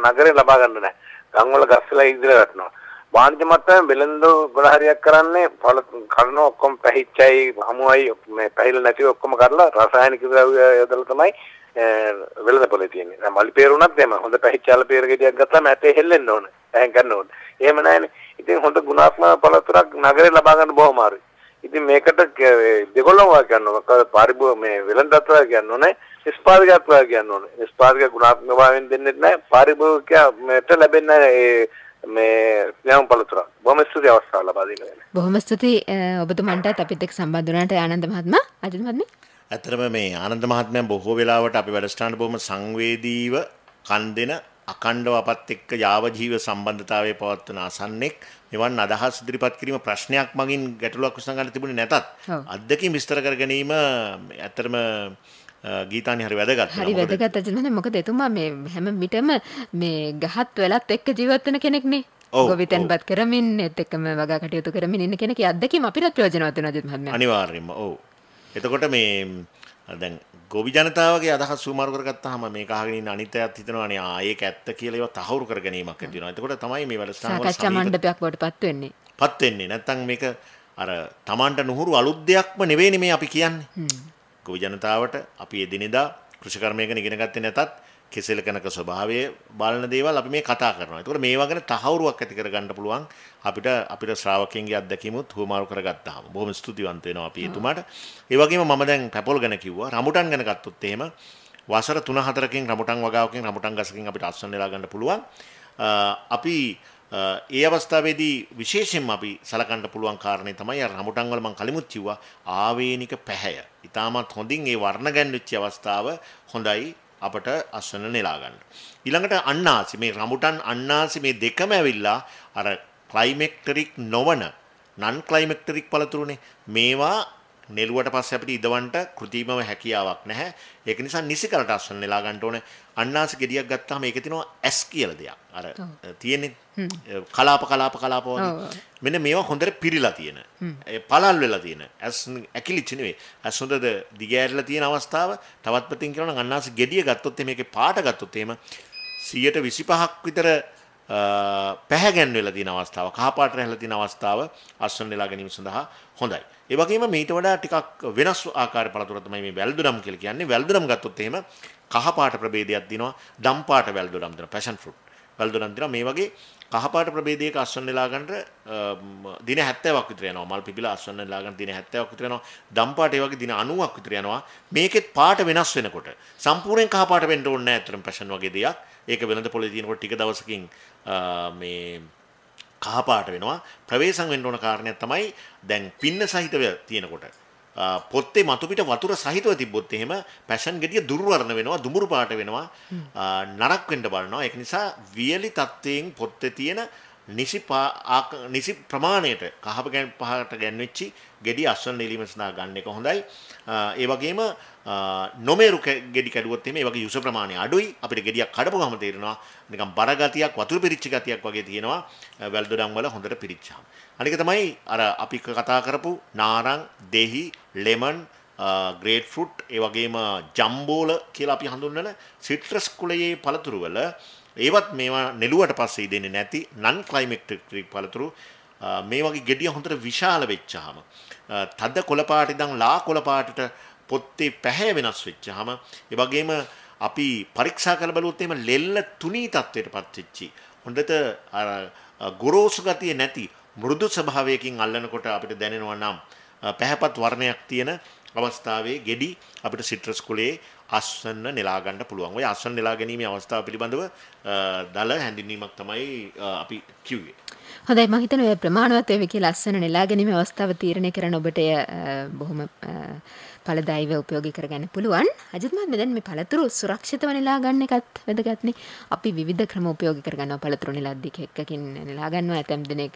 නගරේ ලබා ගන්න නැහැ. ගම්වල ගස්වල ඉදිරියට වැටෙනවා. වාණිජ මට්ටමේ බෙලෙන්දු ගොඩ හරියක් කරන්නේ කඩන ඔක්කොම පැහිච්චයි හමුවයි මේ පැහිලා නැතිව ඔක්කොම කරලා රසායනික ද්‍රව්‍ය යොදලා තමයි වෙළඳ පොලේ තියෙන්නේ. දැන් මලි peer උනත් එම හොඳ පැහිච්චාල peer ගෙඩියක් ගත්තාම ඇටේ හෙල්ලෙන්න ඕන. එහෙන් ගන්න ඕන. එහෙම නැහැනේ. ඉතින් හොඳ ගුණාත්මක පළතුරක් නගරේ ලබා ගන්න බොහොම අමාරුයි. ඉතින් මේකට දෙකොල්ලම වා කියනවා පරිභෝග මේ වෙළඳත්වය කියන්න ඕනේ. නිෂ්පාදකත්වය කියන්න ඕනේ. නිෂ්පාදක ගුණාත්මක භාවයෙන් දෙන්නේ නැහැ. පරිභෝගිකයට ලැබෙන්නේ මේ ඥාන පළතුර. බොහොම ස්තුතියි අවස්ථාව ලබා දෙන්න. බොහොම ස්තුතියි ඔබතුමන්ටත් අපිත් එක්ක සම්බන්ධ වුණාට ආනන්ද මහත්මයා. අජිත් මහත්මයා. ඇත්තටම මේ ආනන්ද මහත්මයා බොහෝ වෙලාවට අපි වැඩසටහන බොහොම සංවේදීව කන් දෙන අකණ්ඩව අපත් එක්ක යාව ජීව සම්බන්ධතාවයේ පවත්වන අසන්නෙක් මෙවන් අදහස් ඉදිරිපත් කිරීම ප්‍රශ්නයක් මගින් ගැටලුවක් විසඳගන්න තිබුණේ නැතත් අත්දැකීම් විස්තර කර ගැනීම ඇත්තටම ගීතානි හරි වැදගත්. හරි වැදගත් අජිත් මහත්මයා. මොකද එතුමා මේ හැම විටම මේ ගහත් වෙලත් එක්ක ජීවත් වෙන කෙනෙක්නේ. ගොවිතැන්පත් කරමින් ඒත් එක්කම වගා කටයුතු කරමින් ඉන්න කෙනෙක්ගේ අත්දැකීම් අපිට ප්‍රයෝජනවත් වෙනවා අජිත් මහත්මයා. අනිවාර්යයෙන්ම ඔව්. එතකොට මේ දැන් ගොවි ජනතාවගේ අදහස් සුමාරු කරගත්තාම මේක අහගෙන ඉන්න අනිත් අයත් හිතනවා නේ ඒක ඇත්ත කියලා ඒවා තහවුරු කර ගැනීමක් ඇති වෙනවා. එතකොට තමයි මේ වැඩසටහන වල සාකච්ඡා මණ්ඩපයක් වඩපත් වෙන්නේ. පත් වෙන්නේ. නැත්තම් මේක අර Tamanට නුහුරු අලුත් දෙයක්ම නෙවෙයිනේ මේ අපි කියන්නේ. ගොවි ජනතාවට අපි එදිනෙදා කෘෂිකර්මයක ඉගෙන ගත්තේ නැතත් කෙසෙල කනක ස්වභාවය බලන දේවල් අපි මේ කතා කරනවා. ඒතකොට මේවා ගැන තහවුරුවක් ඇති කරගන්න පුළුවන් අපිට ශ්‍රාවකයන්ගේ අත්දැකීමුත් හුවමාරු කරගත්තාම. බොහොම ස්තුතිවන්ත වෙනවා අපි එතුමාට. ඒ වගේම මම දැන් පැපොල් ගැන කිව්වා. රඹුටන් ගැන ගත්තොත් එහෙම වසර 3-4කින් රඹුටන් වගාවකින් රඹුටන් ගසකින් අපිට අස්වැන්න නෙලා ගන්න පුළුවන්. අපි ඒ අවස්ථාවේදී විශේෂයෙන්ම අපි සලකන්න පුළුවන් කාරණේ තමයි අර රඹුටන් වල මම කලිමුත් කිව්වා ආවේනික පැහැය. ඊටමත් හොඳින් ඒ වර්ණ ගැන්විච්ච අවස්ථාව හොඳයි අපට අස්වැන්න නෙලා ගන්න. ඊළඟට අන්නාසි මේ රඹුටන් අන්නාසි මේ දෙකම ඇවිල්ලා අර ක්ලයිමැක්ටරික් නොවන නන් ක්ලයිමැක්ටරික් පළතුරුනේ. මේවා නෙළුවට පස්සේ අපිට ඉදවන්න කෘතිමව හැකියාවක් නැහැ. ඒක නිසා නිසිකලට අස්වැන්න නෙලා ගන්න ඕනේ. අන්නාසි ගෙඩියක් ගත්තාම ඒකේ තියෙනවා ඇස් කියලා දෙයක්. අර තියෙන්නේ කලාප වගේ. මෙන්න මේවා හොඳට පිරීලා තියෙන. පළල් වෙලා තියෙන. ඇස් ඇකිලිච්ච නෙවෙයි. ඇස් හොඳට දිගෑරලා තියෙන අවස්ථාව තවත් පැතින් කියනවා නම් අන්නාසි ගෙඩිය ගත්තොත් මේකේ පාට ගත්තොත් එහෙම 125ක් විතර පැහැගැන් වෙලා තියෙන අවස්ථාව, කහ පාට රැහැලා තියෙන අවස්ථාව අස්වැන්න නෙලා ගැනීම සඳහා හොඳයි. ඒ වගේම මීට වඩා ටිකක් වෙනස් ආකාර පළතුර තමයි මේ වැල්දුනම් කියලා කියන්නේ. වැල්දුනම් ගත්තොත් එහෙම කහ පාට ප්‍රභේදයක් දිනවා, දම් පාට වැල්දුනම් දිනවා, පැෂන් ෆෘට් වැල්දුනම් දිනවා. මේ වගේ කහ පාට ප්‍රභේදයක අස්වැන්න නෙලා ගන්න දින 70ක් විතර යනවා. මල් පිපිලා අස්වැන්න නෙලා ගන්න දින 70ක් විතර යනවා. දම් පාට ඒ වගේ දින 90ක් විතර යනවා. මේකෙත් පාට වෙනස් වෙනකොට සම්පූර්ණයෙන් කහ පාට වෙන්න ඕනේ නැහැ. අතරම පැෂන් වගේ දෙයක්. ඒක වෙළඳ පොලේ තියෙනකොට ටික දවසකින් මේ කහ පාට වෙනවා. ප්‍රවේශම් වෙන්න ඕන කාරණයක් තමයි දැන් පින්න සහිතව තියෙනකොට පොත්තේ මතු පිට වතුර සහිතව තිබ්බොත් එහෙම පැෂන් ගෙඩිය දුර්වර්ණ වෙනවා, දුඹුරු පාට වෙනවා, නරක් වෙන්න බලනවා. ඒක නිසා වියලි තත්වයෙන් පොත්තේ තියෙන නිසි ප්‍රමාණයට පහට ගැන්වෙච්චි ගෙඩිය අස්වැන්න නෙලීම සඳහා ගන්න එක හොඳයි. ඒ වගේම නොමේරු ගෙඩි කැඩුවොත් එහෙම ඒ වගේ යුස ප්‍රමාණය අඩුයි. අපිට ගෙඩියක් කඩපුවම තේරෙනවා නිකන් බර ගතියක්, වතුර පිරිච්ච ගතියක් වගේ තියෙනවා වැල්දොඩම් වල හොඳට පිරිච්චාම. අනික තමයි අර අපි කතා කරපු නාරං, දෙහි, ලෙමන්, ග්‍රේප් ෆෘට්, ඒ වගේම ජම්බෝල කියලා අපි හඳුන්වන සිට්‍රස් කුලයේ පළතුරු වල ඒවත් මේවා නෙළුවට පස්සේ දෙන්නේ නැති නන් ක්ලයිමැක්ටරික් පළතුරු මේ වගේ ගෙඩිය හොඳට විශාල වෙච්චාම තද කොළ පාට ඉඳන් ලා කොළ පාටට පොත්තේ පැහැ වෙනස් වෙච්චාම ඒ වගේම අපි පරීක්ෂා කරලා බලුවොත් එහෙම ලෙල්ල තුනී තත්වයටපත් වෙච්චි. හොඳට අර ගොරෝසු ගතිය නැති මෘදු ස්වභාවයකින් අල්ලනකොට අපිට දැනෙනවා නම් පැහැපත් වර්ණයක් තියෙන අවස්ථාවේ ගෙඩි අපිට සිට්‍රස් කුලේ අස්වැන්න නෙලා ගන්න පුළුවන්. ඔය අස්වැන්න නෙලා ගැනීමේ අවස්ථාව පිළිබඳව දල හැඳින්වීමක් තමයි අපි කිව්වේ. හොඳයි මම හිතනවා ඔය ප්‍රමාණවත් වේ කියලා අස්වැන්න නෙලා ගැනීමේ අවස්ථාව තීරණය කරන ඔබට බොහොම ඵලදායීව උපයෝගී කරගන්න පුළුවන්. අජිත් මහත්මයා දැන් මේ පළතුරු සුරක්ෂිතව නෙලා ගන්න එකත් වැදගත්නේ. අපි විවිධ ක්‍රම උපයෝගී කරගන්නවා පළතුරු නෙලද්දී කෙක්කකින් නෙලා ගන්නවා. ඇතැම් දෙනෙක්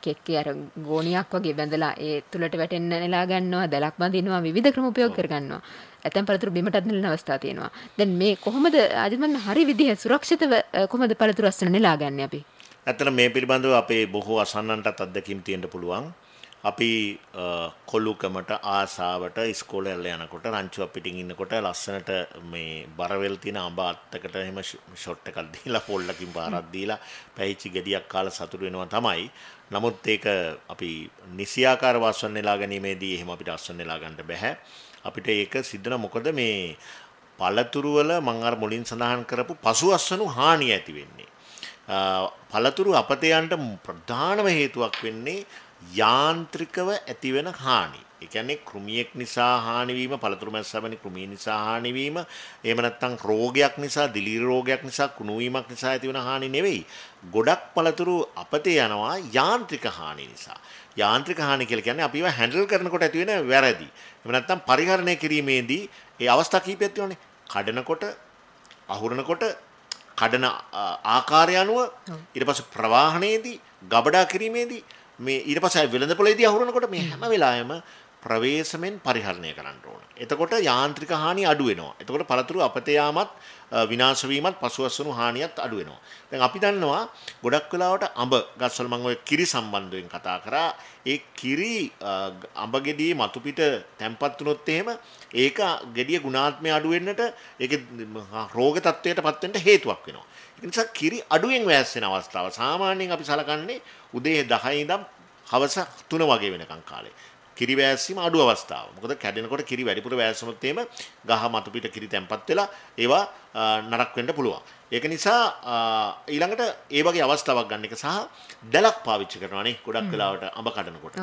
කෙක්කේ අර ගෝණියක් වගේ බැඳලා ඒ තුලට වැටෙන්න නෙලා ගන්නවා. දැලක් බඳිනවා. විවිධ ක්‍රම උපයෝගී කරගන්නවා. ඇතැම් පළතුරු බිමටත් නෙලන අවස්ථා තියෙනවා. දැන් මේ කොහොමද අජිත් මහත්මයා හරි විදිහ සුරක්ෂිතව කොහොමද පළතුරු අස්වැන්න නෙලා ගන්න අපි? ඇත්තට මේ පිළිබඳව අපේ බොහෝ අසන්නන්ටත් අත්දැකීම් තියෙන්න පුළුවන්. අපි කොල්ලුකමට ආසාවට ඉස්කෝලේ යනකොට රංචුවක් පිටින් ඉන්නකොට ලස්සනට මේ බරවැල් තියෙන අඹ අත්තකට එහෙම ෂොට් එකක් දීලා පොල්ලකින් පාරක් දීලා පැහිච්ච ගෙඩියක් කාලා සතුටු වෙනවා තමයි. නමුත් ඒක අපි නිසියාකාරව අස්වැන්න නෙලා ගැනීමේදී එහෙම අපිට අස්වැන්න නෙලා ගන්න බෑ. අපිට ඒක සිද්ධ මොකද මේ පළතුරු වල මම අර මුලින් සඳහන් කරපු පසු අස්වැනු හානිය ඇති වෙන්නේ. පළතුරු අපතයන්ට ප්‍රධානම හේතුවක් වෙන්නේ යාන්ත්‍රිකව ඇතිවෙන හානි. ඒ කියන්නේ කෘමියෙක් නිසා හානි වීම, පළතුරු මැස්සවැනි කෘමිය නිසා හානි වීම, එහෙම නැත්නම් රෝගයක් නිසා, දිලීර රෝගයක් නිසා, කුණු වීමක් නිසා ඇතිවෙන හානි නෙවෙයි. ගොඩක් පළතුරු අපතේ යනවා යාන්ත්‍රික හානි නිසා. යාන්ත්‍රික හානි කියලා කියන්නේ අපිව හැන්ඩල් කරනකොට ඇතිවෙන වැරදි. එහෙම නැත්නම් පරිහරණය කිරීමේදී ඒ අවස්ථා කීපයක් තියෙනවානේ. කඩනකොට, අහුරනකොට, කඩන ආකාරය අනුව ඊට පස්සේ ප්‍රවාහනයේදී ගබඩා කිරීමේදී මේ ඊට පස්සේ වෙළඳ පොලේදී අහුරනකොට මේ හැම වෙලාවෙම ප්‍රවේශමෙන් පරිහරණය කරන්න ඕන. එතකොට යාන්ත්‍රික හානි අඩු වෙනවා. එතකොට පළතුරු අපතේ යාමත් විනාශ වීමත් පසුවස්සුණු හානියත් අඩු වෙනවා. දැන් අපි දන්නවා ගොඩක් වෙලාවට අඹ ගස්වල මම ඔය කිරි සම්බන්ධයෙන් කතා කරා. ඒ කිරි අඹ ගෙඩියේ මතු පිට තැම්පත් වුණොත් එහෙම ඒක ගෙඩිය ගුණාත්මය අඩු වෙන්නට ඒකේ රෝග තත්ත්වයටපත් වෙන්න හේතුවක් වෙනවා. ඒ නිසා කිරි අඩුවෙන් වැස් වෙන අවස්ථාව සාමාන්‍යයෙන් අපි සලකන්නේ උදේ 10 ඉඳන් හවස 3 වගේ වෙනකන් කාලේ. කිරි වැස්සීම අඩු අවස්ථාව. මොකද කැඩෙනකොට කිරි වැඩිපුර වැස්සුනොත් එහෙම ගහ මතු පිට කිරි තැම්පත් වෙලා ඒවා නරක වෙන්න පුළුවන්. ඒක නිසා ඊළඟට ඒ වගේ අවස්ථාවක් ගන්න එක සහ දැලක් පාවිච්චි කරනවා නේ ගොඩක් වෙලාවට අඹ කඩනකොට.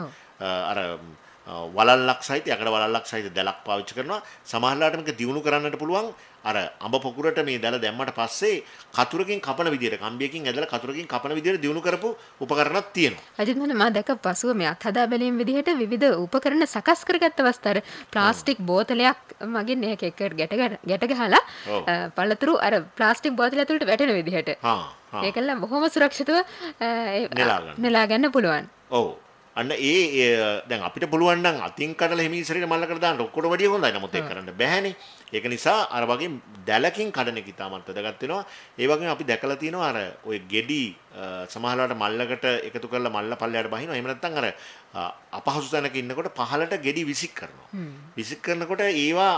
අර වලල්ලක් සහිත යකඩ වලල්ලක් සහිත දැලක් පාවිච්චි කරනවා. සමහරවිට මේක දියුණු කරන්නට පුළුවන්. අර අඹ පොකුරට මේ දැල දැම්මට පස්සේ කතුරකින් කපන විදියට කම්බියකින් ඇදලා කතුරකින් කපන විදියට දියුණු කරපු උපකරණක් තියෙනවා. අජිත් මම දැක පසුව මේ අත්හදා බැලීම් විදිහට විවිධ උපකරණ සකස් කරගත්ත අවස්ථාර ප්ලාස්ටික් බෝතලයක් මගින් මේක එකට ගැට ගහලා පළතුරු අර ප්ලාස්ටික් බෝතලය ඇතුළට වැටෙන විදිහට. ඒකල බොහොම සුරක්ෂිතව නෙලා ගන්න පුළුවන්. ඔව්. අන්න දැන් අපිට පුළුවන් නම් අතින් කඩලා හිමි ඉස්සරහට මල්ලකට දාන්න ඔක්කොට වැඩිය හොඳයි. නමුත් ඒක කරන්න බෑනේ. ඒක නිසා අර වගේ දැලකින් කඩන එක ඉතාමත් වැදගත් වෙනවා. ඒ වගේම අපි දැකලා තියෙනවා අර ওই ගෙඩි සමහරවිට මල්ලකට එකතු කරලා මල්ල පල්ලයට බහිනවා. එහෙම නැත්නම් අර අපහසු තැනක ඉන්නකොට පහලට ගෙඩි විසික් කරනවා. විසික් කරනකොට ඒවා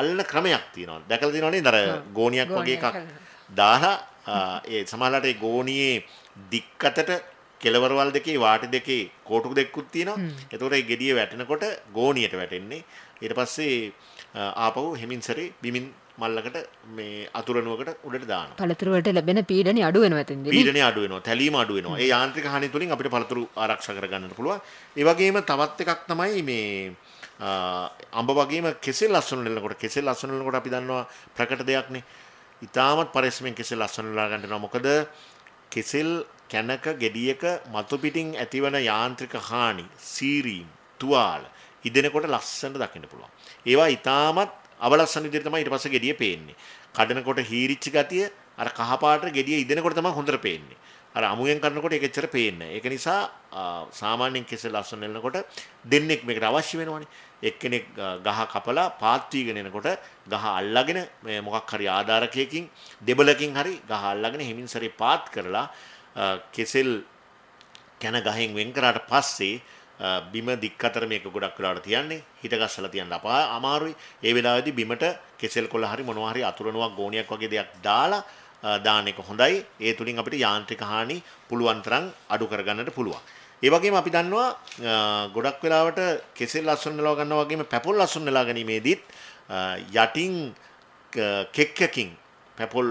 අල්ලන ක්‍රමයක් තියෙනවා. දැකලා තියෙනවා නේද? අර ගෝණියක් වගේ එකක් දාලා ඒ සමහරවිට ඒ ගෝණියේ දික් අතට කෙලවරවල් දෙකේ වාටි දෙකේ කෝටු දෙකකුත් තියෙනවා. එතකොට ඒ ගෙඩිය වැටෙනකොට ගෝණියට වැටෙන්නේ. ඊට පස්සේ ආපහු හෙමින් සැරේ බිමින් මල්ලකට මේ අතුරනුවකට උඩට දානවා. පළතුරු වලට ලැබෙන පීඩනය අඩු වෙනවා එතෙන්දී. පීඩනය අඩු වෙනවා, තැලීම අඩු වෙනවා. ඒ යාන්ත්‍රික හානිය තුලින් අපිට පළතුරු ආරක්ෂා කරගන්නට පුළුවන්. ඒ වගේම තවත් එකක් තමයි මේ අඹ වගේම කෙසෙල් අස්වැන්න නෙලනකොට කෙසෙල් අස්වැන්න නෙලනකොට අපි දන්නවා ප්‍රකට දෙයක්නේ. ඊටමත් පරිස්සමෙන් කෙසෙල් අස්වැන්න නෙලා ගන්නවා. මොකද කෙසෙල් කැනක ගෙඩියක මතු පිටින් ඇතිවන යාන්ත්‍රික හානි, සීරීම්, තුවාල ඉදෙනකොට ලස්සනට දකින්න පුළුවන්. ඒවා ඊටමත් අවලස්සන විදිහට තමයි ඊට පස්සේ ගෙඩිය පේන්නේ. කඩනකොට හීරිච්ච ගතිය අර කහ පාට ගෙඩිය ඉදෙනකොට තමයි හොඳට පේන්නේ. අර අමුයෙන් කරනකොට ඒක එච්චර පේන්නේ නැහැ. ඒක නිසා සාමාන්‍යයෙන් කෙසෙල් අස්වැන්න නෙලනකොට දෙන්නෙක් මේකට අවශ්‍ය වෙනවනේ. එක්කෙනෙක් ගහ කපලා පාත් වීගෙන එනකොට ගහ අල්ලගෙන මේ මොකක් හරි ආධාරකයකින් දෙබලකින් හරි ගහ අල්ලගෙන හිමින් සැරේ පාත් කරලා කෙසෙල් කන ගහෙන් වෙන් කරාට පස්සේ බිම දික් අතර මේක ගොඩක් වෙලාවට තියන්නේ හිට ගස්සලා තියන්න අමාරුයි. ඒ වෙලාවේදී බිමට කෙසෙල් කොළ හරි මොනවා හරි අතුරනුවක් ගෝණියක් වගේ දෙයක් දාලා දාන එක හොඳයි. ඒ තුලින් අපිට යාන්ත්‍රික හානි පුළුවන් තරම් අඩු කරගන්නට පුළුවන්. ඒ වගේම අපි දන්නවා ගොඩක් වෙලාවට කෙසෙල් අස්වැන්න නෙලව ගන්නවා වගේම පැපොල් අස්වැන්න නෙලා ගැනීමේදීත් යටින් කෙක්කකින් පැපොල්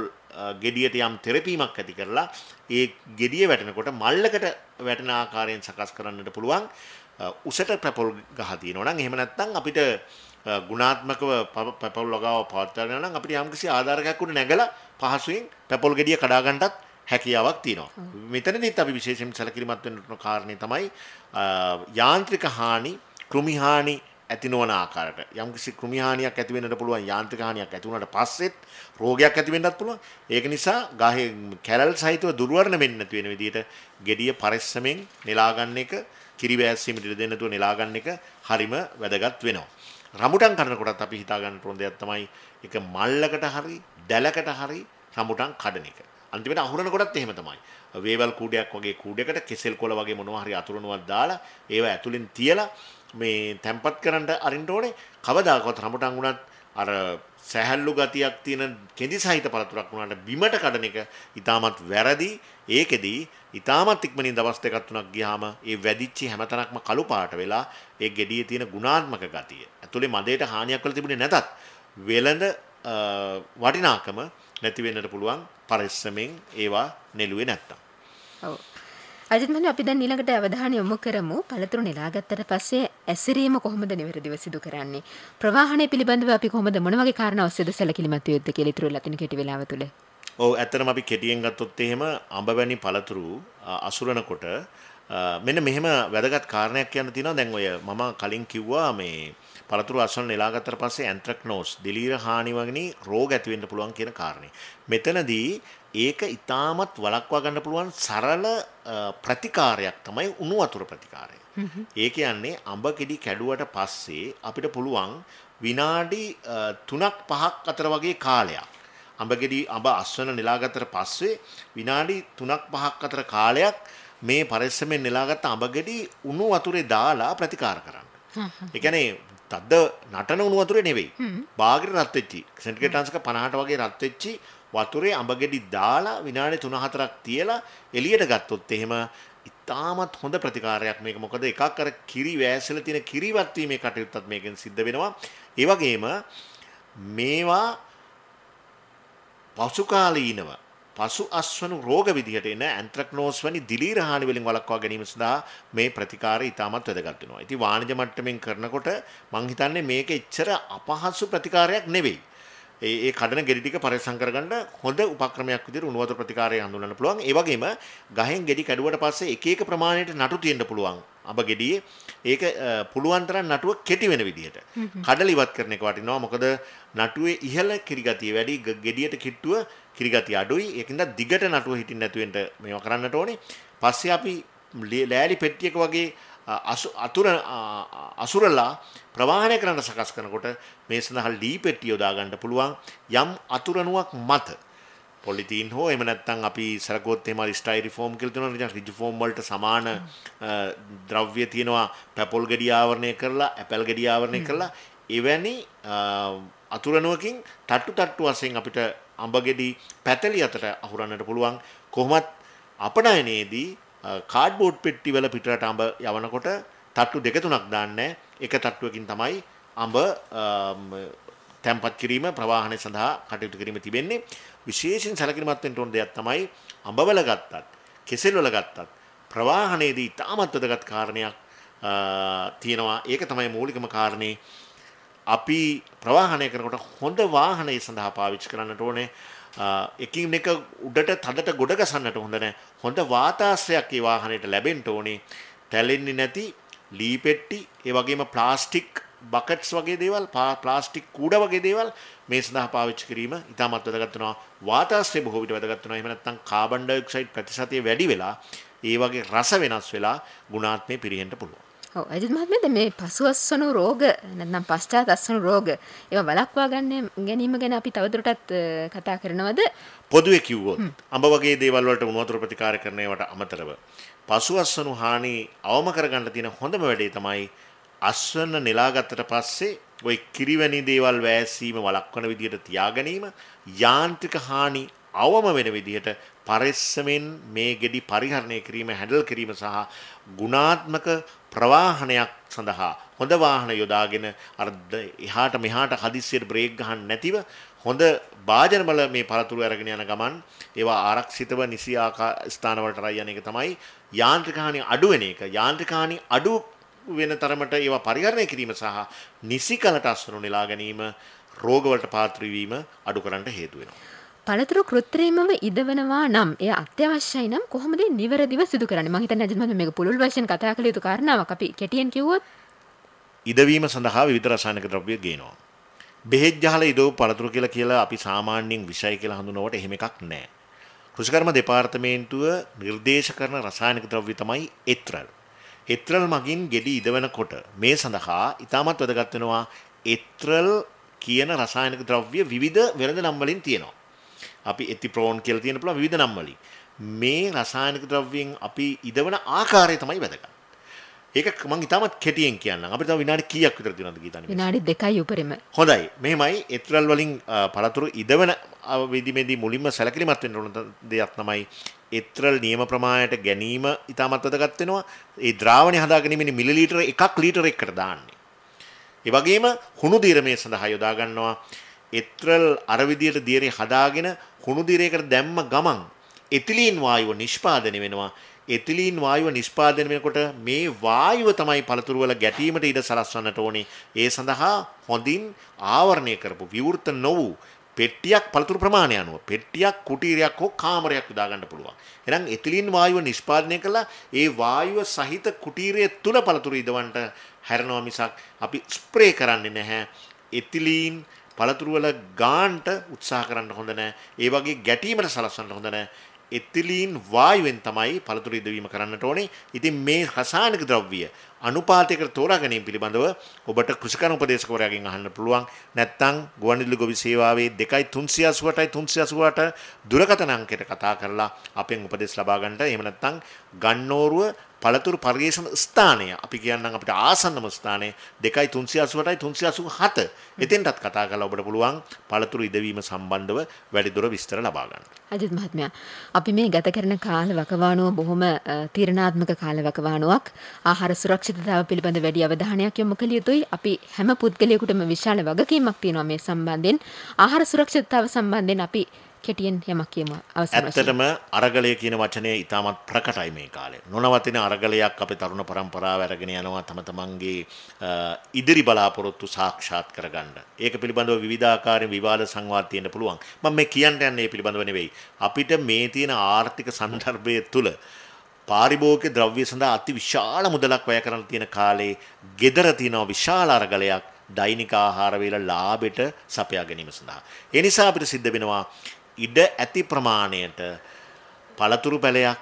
ගෙඩියට යම් තෙරපීමක් ඇති කරලා ඒ ගෙඩිය වැටෙනකොට මල්ලකට වැටෙන ආකාරයෙන් සකස් කරන්නට පුළුවන් උසට පැපොල් ගහ තියෙනවා නම් එහෙම නැත්නම් අපිට ගුණාත්මකව පැපොල් ලගාව පවත්වා නම් අපිට යම්කිසි ආධාරකයක් උඩ නැගලා පහසුවෙන් පැපොල් ගෙඩිය කඩා ගන්නටත් හැකියාවක් තියෙනවා. මෙතනදිත් අපි විශේෂයෙන් සැලකිලිමත් වෙන්න ඕන කාරණේ තමයි යාන්ත්‍රික හානි, කෘමි හානි ඇති නොවන ආකාරයට. යම්කිසි කෘමි හානියක් ඇති වෙන්නට පුළුවන්, යාන්ත්‍රික හානියක් ඇති වුණාට පස්සෙත් රෝගයක් ඇති වෙන්නත් පුළුවන්. ඒක නිසා ගහේ කැරල් සහිතව දුර්වර්ණ වෙන්නේ නැති වෙන විදිහට ගෙඩිය පරිස්සමෙන් නෙලා ගන්න එක, කිරි වැස්සීමට ඉඩ දෙන්න නැතුව නෙලා ගන්න එක හරිම වැදගත් වෙනවා. රඹුටන් කනකොටත් අපි හිතා ගන්න ඕන දෙයක් තමයි ඒක මල්ලකට හරි දැලකට හරි රඹුටන් කඩන එක. අන්තිමට අහුරන කොටත් එහෙම තමයි. වේවල් කූඩයක් වගේ කූඩයකට කෙසෙල් කොළ වගේ මොනවා හරි අතුරුණුවක් දාලා ඒව ඇතුලෙන් තියලා මේ තැම්පත් කරන්න අරින්න ඕනේ. කවදාකවත් රඹුටන් උනත් අර සැහැල්ලු ගතියක් තියෙන කෙඳි සහිත පළතුරක් වුණාට බිමට කඩන එක ඉතාමත් වැරදි. ඒකෙදී ඉතාමත් ඉක්මනින් දවස් දෙකක් තුනක් ගියාම ඒ වැදිච්ච හැමතැනක්ම කළු පාට වෙලා ඒ ගෙඩියේ තියෙන ගුණාත්මක ගතිය ඇතුලේ මදේට හානියක් වෙලා තිබුණේ නැතත් වෙළඳ වටිනාකම නැති වෙන්නට පුළුවන් පරිස්සමෙන් ඒවා නෙළුවේ නැත්තම්. ඔව්. අජිත් මහත්මයා අපි දැන් ඊළඟට අවධානය යොමු කරමු පළතුරු නෙලාගත්තට පස්සේ ඇසිරීම කොහොමද නිවැරදිව සිදු කරන්නේ? ප්‍රවාහණය පිළිබඳව අපි කොහොමද මොන වගේ කාරණා ඔස්සේද සැලකිලිමත් වෙ යුත්තේ කියලා ඉතුරු වෙලා තියෙන කෙටි වෙලාව තුල. ඔව් ඇත්තටම අපි කෙටියෙන් ගත්තොත් එහෙම අඹ වැනි පළතුරු අසුරනකොට මෙන්න මෙහෙම වැදගත් කාරණයක් කියන්න තියෙනවා. දැන් ඔය මම කලින් කිව්වා මේ පළතුරු අසුරන නෙලාගත්තට පස්සේ ඇන්ත්‍රැක්නෝස් දිලීර හානි වගේ රෝග ඇති වෙන්න පුළුවන් කියන කාරණේ. මෙතනදී ඒක ඉතාමත් වළක්වා ගන්න පුළුවන් සරල ප්‍රතිකාරයක් තමයි උණු වතුර ප්‍රතිකාරය. ඒ කියන්නේ අඹ ගෙඩි කැඩුවට පස්සේ අපිට පුළුවන් විනාඩි 3ක් 5ක් අතර වගේ කාලයක් අඹ අස්වැන්න නෙලාගත්තට පස්සේ විනාඩි 3ක් 5ක් අතර කාලයක් මේ පරිස්සමෙන් නෙලාගත්ත අඹ ගෙඩි උණු වතුරේ දාලා ප්‍රතිකාර කරන්න. ඒ කියන්නේ තද්ද නටන උණු වතුරේ නෙවෙයි. බාගෙට රත් වෙච්චි සෙන්ටිග්‍රේඩ් අංශක 50ට වගේ රත් වෙච්චි වතුරේ අඹ ගෙඩි දාලා විනාඩි 3-4ක් තියලා එළියට ගත්තොත් එහෙම ඉතාමත් හොඳ ප්‍රතිකාරයක් මේක. මොකද එකක් අර කිරි වෑසල තියෙන කිරිවත් වීමේ කටයුත්තත් මේකෙන් සිද්ධ වෙනවා. ඒ වගේම මේවා පසුකාලීනව පසු අස්වනු රෝග විදිහට එන ඇන්ත්‍රැක්නෝස් වැනි දිලීර හානි වලින් වළක්වා ගැනීම සඳහා මේ ප්‍රතිකාරය ඉතාමත් වැදගත් වෙනවා. ඉතින් වාණිජ මට්ටමින් කරනකොට මං හිතන්නේ මේක එච්චර අපහසු ප්‍රතිකාරයක් නෙවෙයි. ඒ කඩන ගෙඩි ටික පරිස්සම් කරගන්න හොඳ උපක්‍රමයක් විදිහට උණු වතුර ප්‍රතිකාරය හඳුන්වන්න පුළුවන්. ඒ වගේම ගහෙන් ගෙඩි කැඩුවට පස්සේ එක එක ප්‍රමාණයට නටු තියෙන්න පුළුවන්. අඹ ගෙඩියේ ඒක පුළුවන් තරම් නටුව කෙටි වෙන විදිහට කඩල ඉවත් කරන එක වටිනවා. මොකද නටුවේ ඉහළ කිරිගතිය වැඩි, ගෙඩියට කිට්ටුව කිරිගතිය අඩුයි. ඒකින්ද දිගට නටුව හිටින්න නැතු වෙන්න මේවා කරන්නට ඕනේ. පස්සේ අපි ලෑලි පෙට්ටියක වගේ අසුරලා ප්‍රවාහණය කරන්න සකස් කරනකොට මේ සඳහා ලී පෙට්ටිය යොදා ගන්න පුළුවන්. යම් අතුරණුවක් මත පොලිතීන් හෝ එහෙම නැත්නම් අපි සරකොත් එහෙම ස්ටයිරිෆෝම් කියලා තියෙනවා. රිජිෆෝම් වලට සමාන ද්‍රව්‍ය තියෙනවා. පැපොල් ගෙඩිය ආවරණය කරලා, ඇපල් ගෙඩිය ආවරණය කරලා එවැනි අතුරණුවකින් තට්ටු වශයෙන් අපිට අඹ ගෙඩි පැතලි අතට අහුරන්නට පුළුවන්. කොහොමත් අපනයනයේදී කාඩ්බෝඩ් පෙට්ටි වල පිටරට අඹ යවනකොට තට්ටු 2-3ක් දාන්නේ. එක තට්ටුවකින් තමයි අඹ තැම්පත් කිරීම ප්‍රවාහනය සඳහා කටයුතු කිරීම තිබෙන්නේ. විශේෂයෙන් සැලකිලිමත් වෙන්න ඕන දෙයක් තමයි අඹවල ගත්තත් කෙසෙල් වල ගත්තත් ප්‍රවාහනයේදී ඉතාමත් වැදගත් කාරණයක් තියෙනවා. ඒක තමයි මූලිකම කාරණේ. අපි ප්‍රවාහනය කරනකොට හොඳ වාහනය සඳහා පාවිච්චි කරන්නට ඕනේ. එකින් එක උඩට තදට ගොඩ ගසන්නට හොඳ නැහැ. හොඳ වාතාශ්‍රයක් ඒ වාහනයට ලැබෙන්න ඕනේ. තැලෙන්නේ නැති ලී පෙට්ටි, ඒ වගේම ප්ලාස්ටික් බකට්ස් වගේ දේවල්, ප්ලාස්ටික් කූඩ වගේ දේවල් මේ සඳහා පාවිච්චි කිරීම ඉතාමත් වැදගත් වෙනවා. වාතාශ්‍රය බොහෝ විට වැදගත් වෙනවා. එහෙම නැත්නම් කාබන් ඩයොක්සයිඩ් ප්‍රතිශතය වැඩි වෙලා ඒ වගේ රස වෙනස් වෙලා ගුණාත්මය පිරෙහෙන්න පුළුවන්. ඔව් අජිත් මහත්මයා මේ පසු අස්වනු රෝග නැත්නම් පශ්චාත් අස්වනු රෝග ඒවා වළක්වා ගැනීම ගැන අපි තවදුරටත් කතා කරනවද? පොදුවේ කිව්වොත් අඹ වගේ දේවල් වලට උණු වතුර ප්‍රතිකාර කරන ඒවාට අමතරව පසු අස්වනු හානි අවම කරගන්න තියෙන හොඳම වැඩේ තමයි අස්වැන්න නෙලාගත්තට පස්සේ ওই කිරිවැනි දේවල් වැස්සීම වළක්වන විදිහට තියා ගැනීම, යාන්ත්‍රික හානි අවම වෙන විදිහට පරිස්සමෙන් මේ ගෙඩි පරිහරණය කිරීම, හැන්ඩල් කිරීම සහ ගුණාත්මක ප්‍රවාහනයක් සඳහා හොඳ වාහන යොදාගෙන අර එහාට මෙහාට හදිස්සියට බ්‍රේක් ගහන්න නැතිව හොඳ භාජන බල මේ පළතුරු අරගෙන යන ගමන් ඒවා ආරක්ෂිතව නිසි ස්ථානවලට රයි යන එක තමයි යාන්ත්‍රික හානි අඩු වෙන එක. යාන්ත්‍රික හානි අඩු වෙන තරමට ඒවා පරිහරණය කිරීම සහ නිසි කලට අස්වනු නෙලා ගැනීම රෝගවලට පාත්‍ර වීම අඩු කරන්න හේතු වෙනවා. පළතුරු කෘත්‍රිමව ඉදවනවා නම් එය අත්‍යවශ්‍යයි නම් කොහොමද නිවැරදිව සිදු කරන්නේ? මම හිතන්නේ අජිත් මහත්මයා මේක පුළුල් වශයෙන් කතා කළ යුතු කාරණාවක්. අපි කෙටියෙන් කිව්වොත් ඉදවීම සඳහා විවිධ රසායනික ද්‍රව්‍ය ගේනවා. බෙහෙත් ජහල ඉදව පළතුරු කියලා අපි සාමාන්‍යයෙන් විෂය කියලා හඳුනනවට එහෙම එකක් නැහැ. කෘෂිකර්ම දෙපාර්තමේන්තුව නිර්දේශ කරන රසායනික ද්‍රව්‍ය තමයි එත්‍රල්. එත්‍රල් මගින් ගෙඩි ඉදවනකොට මේ සඳහා ඉතාමත් වැදගත් වෙනවා එත්‍රල් කියන රසායනික ද්‍රව්‍ය විවිධ වෙළඳ නම් වලින් තියෙනවා. අපි එතිප්‍රෝන් කියලා තියෙන පුළුවන් විවිධ නම් වලින්. මේ රසායනික ද්‍රව්‍යයෙන් අපි ඉදවන ආකාරය තමයි වැදගත්. ඒක මම ඉතාමත් කෙටියෙන් කියන්නම්. අපිට තව විනාඩි කීයක් විතර තියෙනවද ගීතානි? විනාඩි 2යි උපරිම. හොඳයි. මෙහෙමයි එත්‍රල් වලින් පළතුරු ඉදවන විදිමේදී මුලින්ම සැලකිලිමත් වෙන්න ඕන දෙයක් තමයි එත්‍රල් නියම ප්‍රමාණයට ගැනීම ඉතාමත් වැදගත් වෙනවා. ඒ ද්‍රාවණය හදාගැනීමේ මිලිලීටර 1 ලීටර එකකට දාන්නේ. ඒ වගේම හුණු දිරමේ සඳහා යොදා ගන්නවා එත්‍රල් අර විදියට දියරේ හදාගෙන හුණු දිරේකට දැම්ම ගමන් එතිලීන් වායුව නිෂ්පාදනය වෙනවා. එතිලීන් වායුව නිෂ්පාදනය වෙනකොට මේ වායුව තමයි පළතුරු වල ගැටීමට ඉඩ සලස්වන්නට ඕනේ. ඒ සඳහා හොඳින් ආවරණය කරපු විවෘත නොවු පෙට්ටියක් පළතුරු ප්‍රමාණය අනුව පෙට්ටියක් කුටීරයක් හෝ කාමරයක් යොදා ගන්න පුළුවන්. එහෙනම් එතිලීන් වායුව නිෂ්පාදනය කළා ඒ වායුව සහිත කුටීරය තුල පළතුරු ඉදවන්නට හැරෙනවා මිසක් අපි ස්ප්‍රේ කරන්නේ නැහැ. එතිලීන් පළතුරු වල ගාන්ට උත්සාහ කරන්න හොඳ නැහැ. ඒ වගේ ගැටීමට සලස්වන්න හොඳ නැහැ. එතිලීන් වායුවෙන් තමයි පළතුරු ඉදවීම කරන්නට ඕනේ. ඉතින් මේ රසායනික ද්‍රව්‍ය අනුපාතයකට තෝරා ගැනීම පිළිබඳව ඔබට කෘෂිකර්ම උපදේශකවරයාගෙන් අහන්න පුළුවන්. නැත්නම් ගුවන්විදුලි ගොවි සේවාවේ 2388යි 388 දුරකථන අංකයට කතා කරලා අපෙන් උපදෙස් ලබා ගන්නට. එහෙම නැත්නම් ගන්නෝරුව පළතුරු පරිශන ස්ථානය අපි කියන්නම් අපිට ආසන්නම ස්ථානය 2388යි 387 එතෙන්ටත් කතා කරලා ඔබට පුළුවන් පළතුරු ඉදවීම සම්බන්ධව වැඩිදුර විස්තර ලබා ගන්න. අජිත් මහත්මයා අපි මේ ගත කරන කාල වකවානුව බොහොම තීරණාත්මක කාල වකවානුවක්. ආහාර සුරක්ෂිතතාව පිළිබඳ වැඩි අවධානයක් යොමු කළ යුතුයි. අපි හැම පුද්ගලයෙකුටම විශාල වගකීමක් තියෙනවා මේ සම්බන්ධයෙන්. ආහාර සුරක්ෂිතතාව සම්බන්ධයෙන් අපි කෙටියෙන් යමක් කියමු අවසන් වශයෙන්. ඇත්තටම අරගලය කියන වචනේ ඉතාමත් ප්‍රකටයි මේ කාලේ. නොනවතින අරගලයක් අපේ තරුණ පරම්පරාව අරගෙන යනවා තම තමන්ගේ ඉදිරි බලාපොරොත්තු සාක්ෂාත් කරගන්න. ඒක පිළිබඳව විවිධාකාරයෙන් විවාද සංවාද තියෙන්න පුළුවන්. මම මේ කියන්න යන්නේ මේ පිළිබඳව නෙවෙයි. අපිට මේ තියෙන ආර්ථික සන්දර්භය තුල පාරිභෝගික ද්‍රව්‍ය සඳහා අති විශාල මුදලක් වැය කරන්න තියෙන කාලේ gedara තියෙන විශාල අරගලයක් දෛනික ආහාර වේල ලාභෙට සපයා ගැනීම සඳහා. ඒ නිසා අපිට සිද්ධ වෙනවා ඉඩ ඇති ප්‍රමාණයට පළතුරු පැලයක්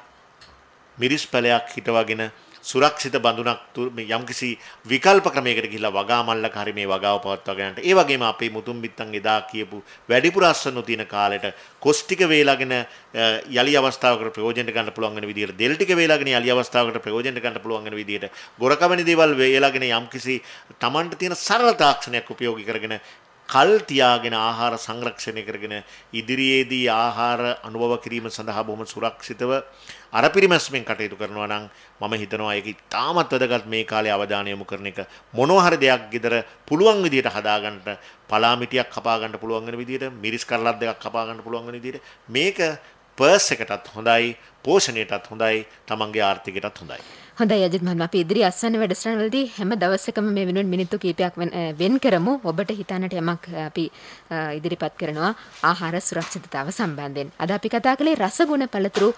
මිරිස් පැලයක් හිටවගෙන සුරක්ෂිත බඳුනක් යම්කිසි විකල්ප ක්‍රමයකට ගිහිල්ලා වගා මල්ලක හරි මේ වගාව පවත්වා ගන්නට. ඒ වගේම අපේ මුතුන් බිත්තන් එදා කියපු වැඩිපුර අස්වනු තියෙන කාලෙට කොස් ටික වේලාගෙන යලි අවස්ථාවකට ප්‍රයෝජනට ගන්න පුළුවන් වෙන විදිහට දෙල් ටික වේලාගෙන යලි අවස්ථාවකට ප්‍රයෝජනට ගන්න පුළුවන් වෙන විදිහට ගොරකවැනි දේවල් වේලාගෙන යම්කිසි Tamanට තියෙන සරල තාක්ෂණයක් උපයෝගී කරගෙන කල් තියාගෙන ආහාර සංරක්ෂණය කරගෙන ඉදිරියේදී ආහාර අනුභව කිරීම සඳහා බොහොම සුරක්ෂිතව අර පිරිමැස්මෙන් කටයුතු කරනවා නම් මම හිතනවා ඒක ඉතාමත් වැදගත් මේ කාලේ අවධානය යොමු කරන එක. මොනවා හරි දෙයක් ගෙදර පුළුවන් විදියට හදාගන්න පලාමිටියක් කපා ගන්න පුළුවන් වෙන විදියට මිරිස් කරලක් දෙකක් කපා ගන්න පුළුවන් වෙන විදියට මේක පර්ස් එකටත් හොඳයි පෝෂණයටත් හොඳයි තමන්ගේ ආර්ථිකයටත් හොඳයි. හොඳයි අජිත් මහත්මයා අපි ඉදිරි අස්වැන්න වැඩසටහනවලදී හැම දවසකම මේ වෙනුවෙන් මිනිත්තු කිහිපයක් වෙන් කරමු. ඔබට හිතන්නට යමක් අපි ඉදිරිපත් කරනවා ආහාර සුරක්ෂිතතාව සම්බන්ධයෙන්. අද අපි කතා කළේ රසගුණ පළතුරු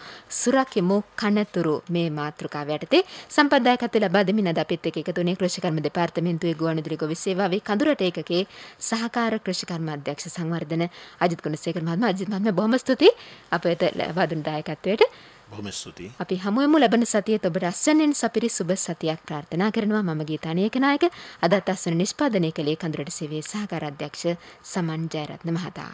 සුරකිමු කනතුරු මේ මාතෘකාව යටතේ සම්ප්‍රදායකත්වය ලබා දෙමින් අද අපිත් එක්ක එකතු වුණේ කෘෂිකර්ම දෙපාර්තමේන්තුවේ ගුවන්විදුලි ගොවි සේවාවේ කඳුරට ඒකකයේ සහකාර කෘෂිකර්ම අධ්‍යක්ෂ සංවර්ධන අජිත් ගුණසේකර මහත්මයා. අජිත් මහත්මයා බොහොම ස්තුතියි අපිට ලබා දුන් දායකත්වයට. බොහොම ස්තුතියි. අපි හමුවෙමු ලබන සතියේ ඔබට අස්වැන්නෙන් සපිරි සුබ සතියක් ප්‍රාර්ථනා කරනවා. මම ගීතා නේකනායක අදත් අස්වැන්න නිෂ්පාදනය කළේ කඳුරට සේවයේ සහකාර අධ්‍යක්ෂ සමන් ජයරත්න මහතා.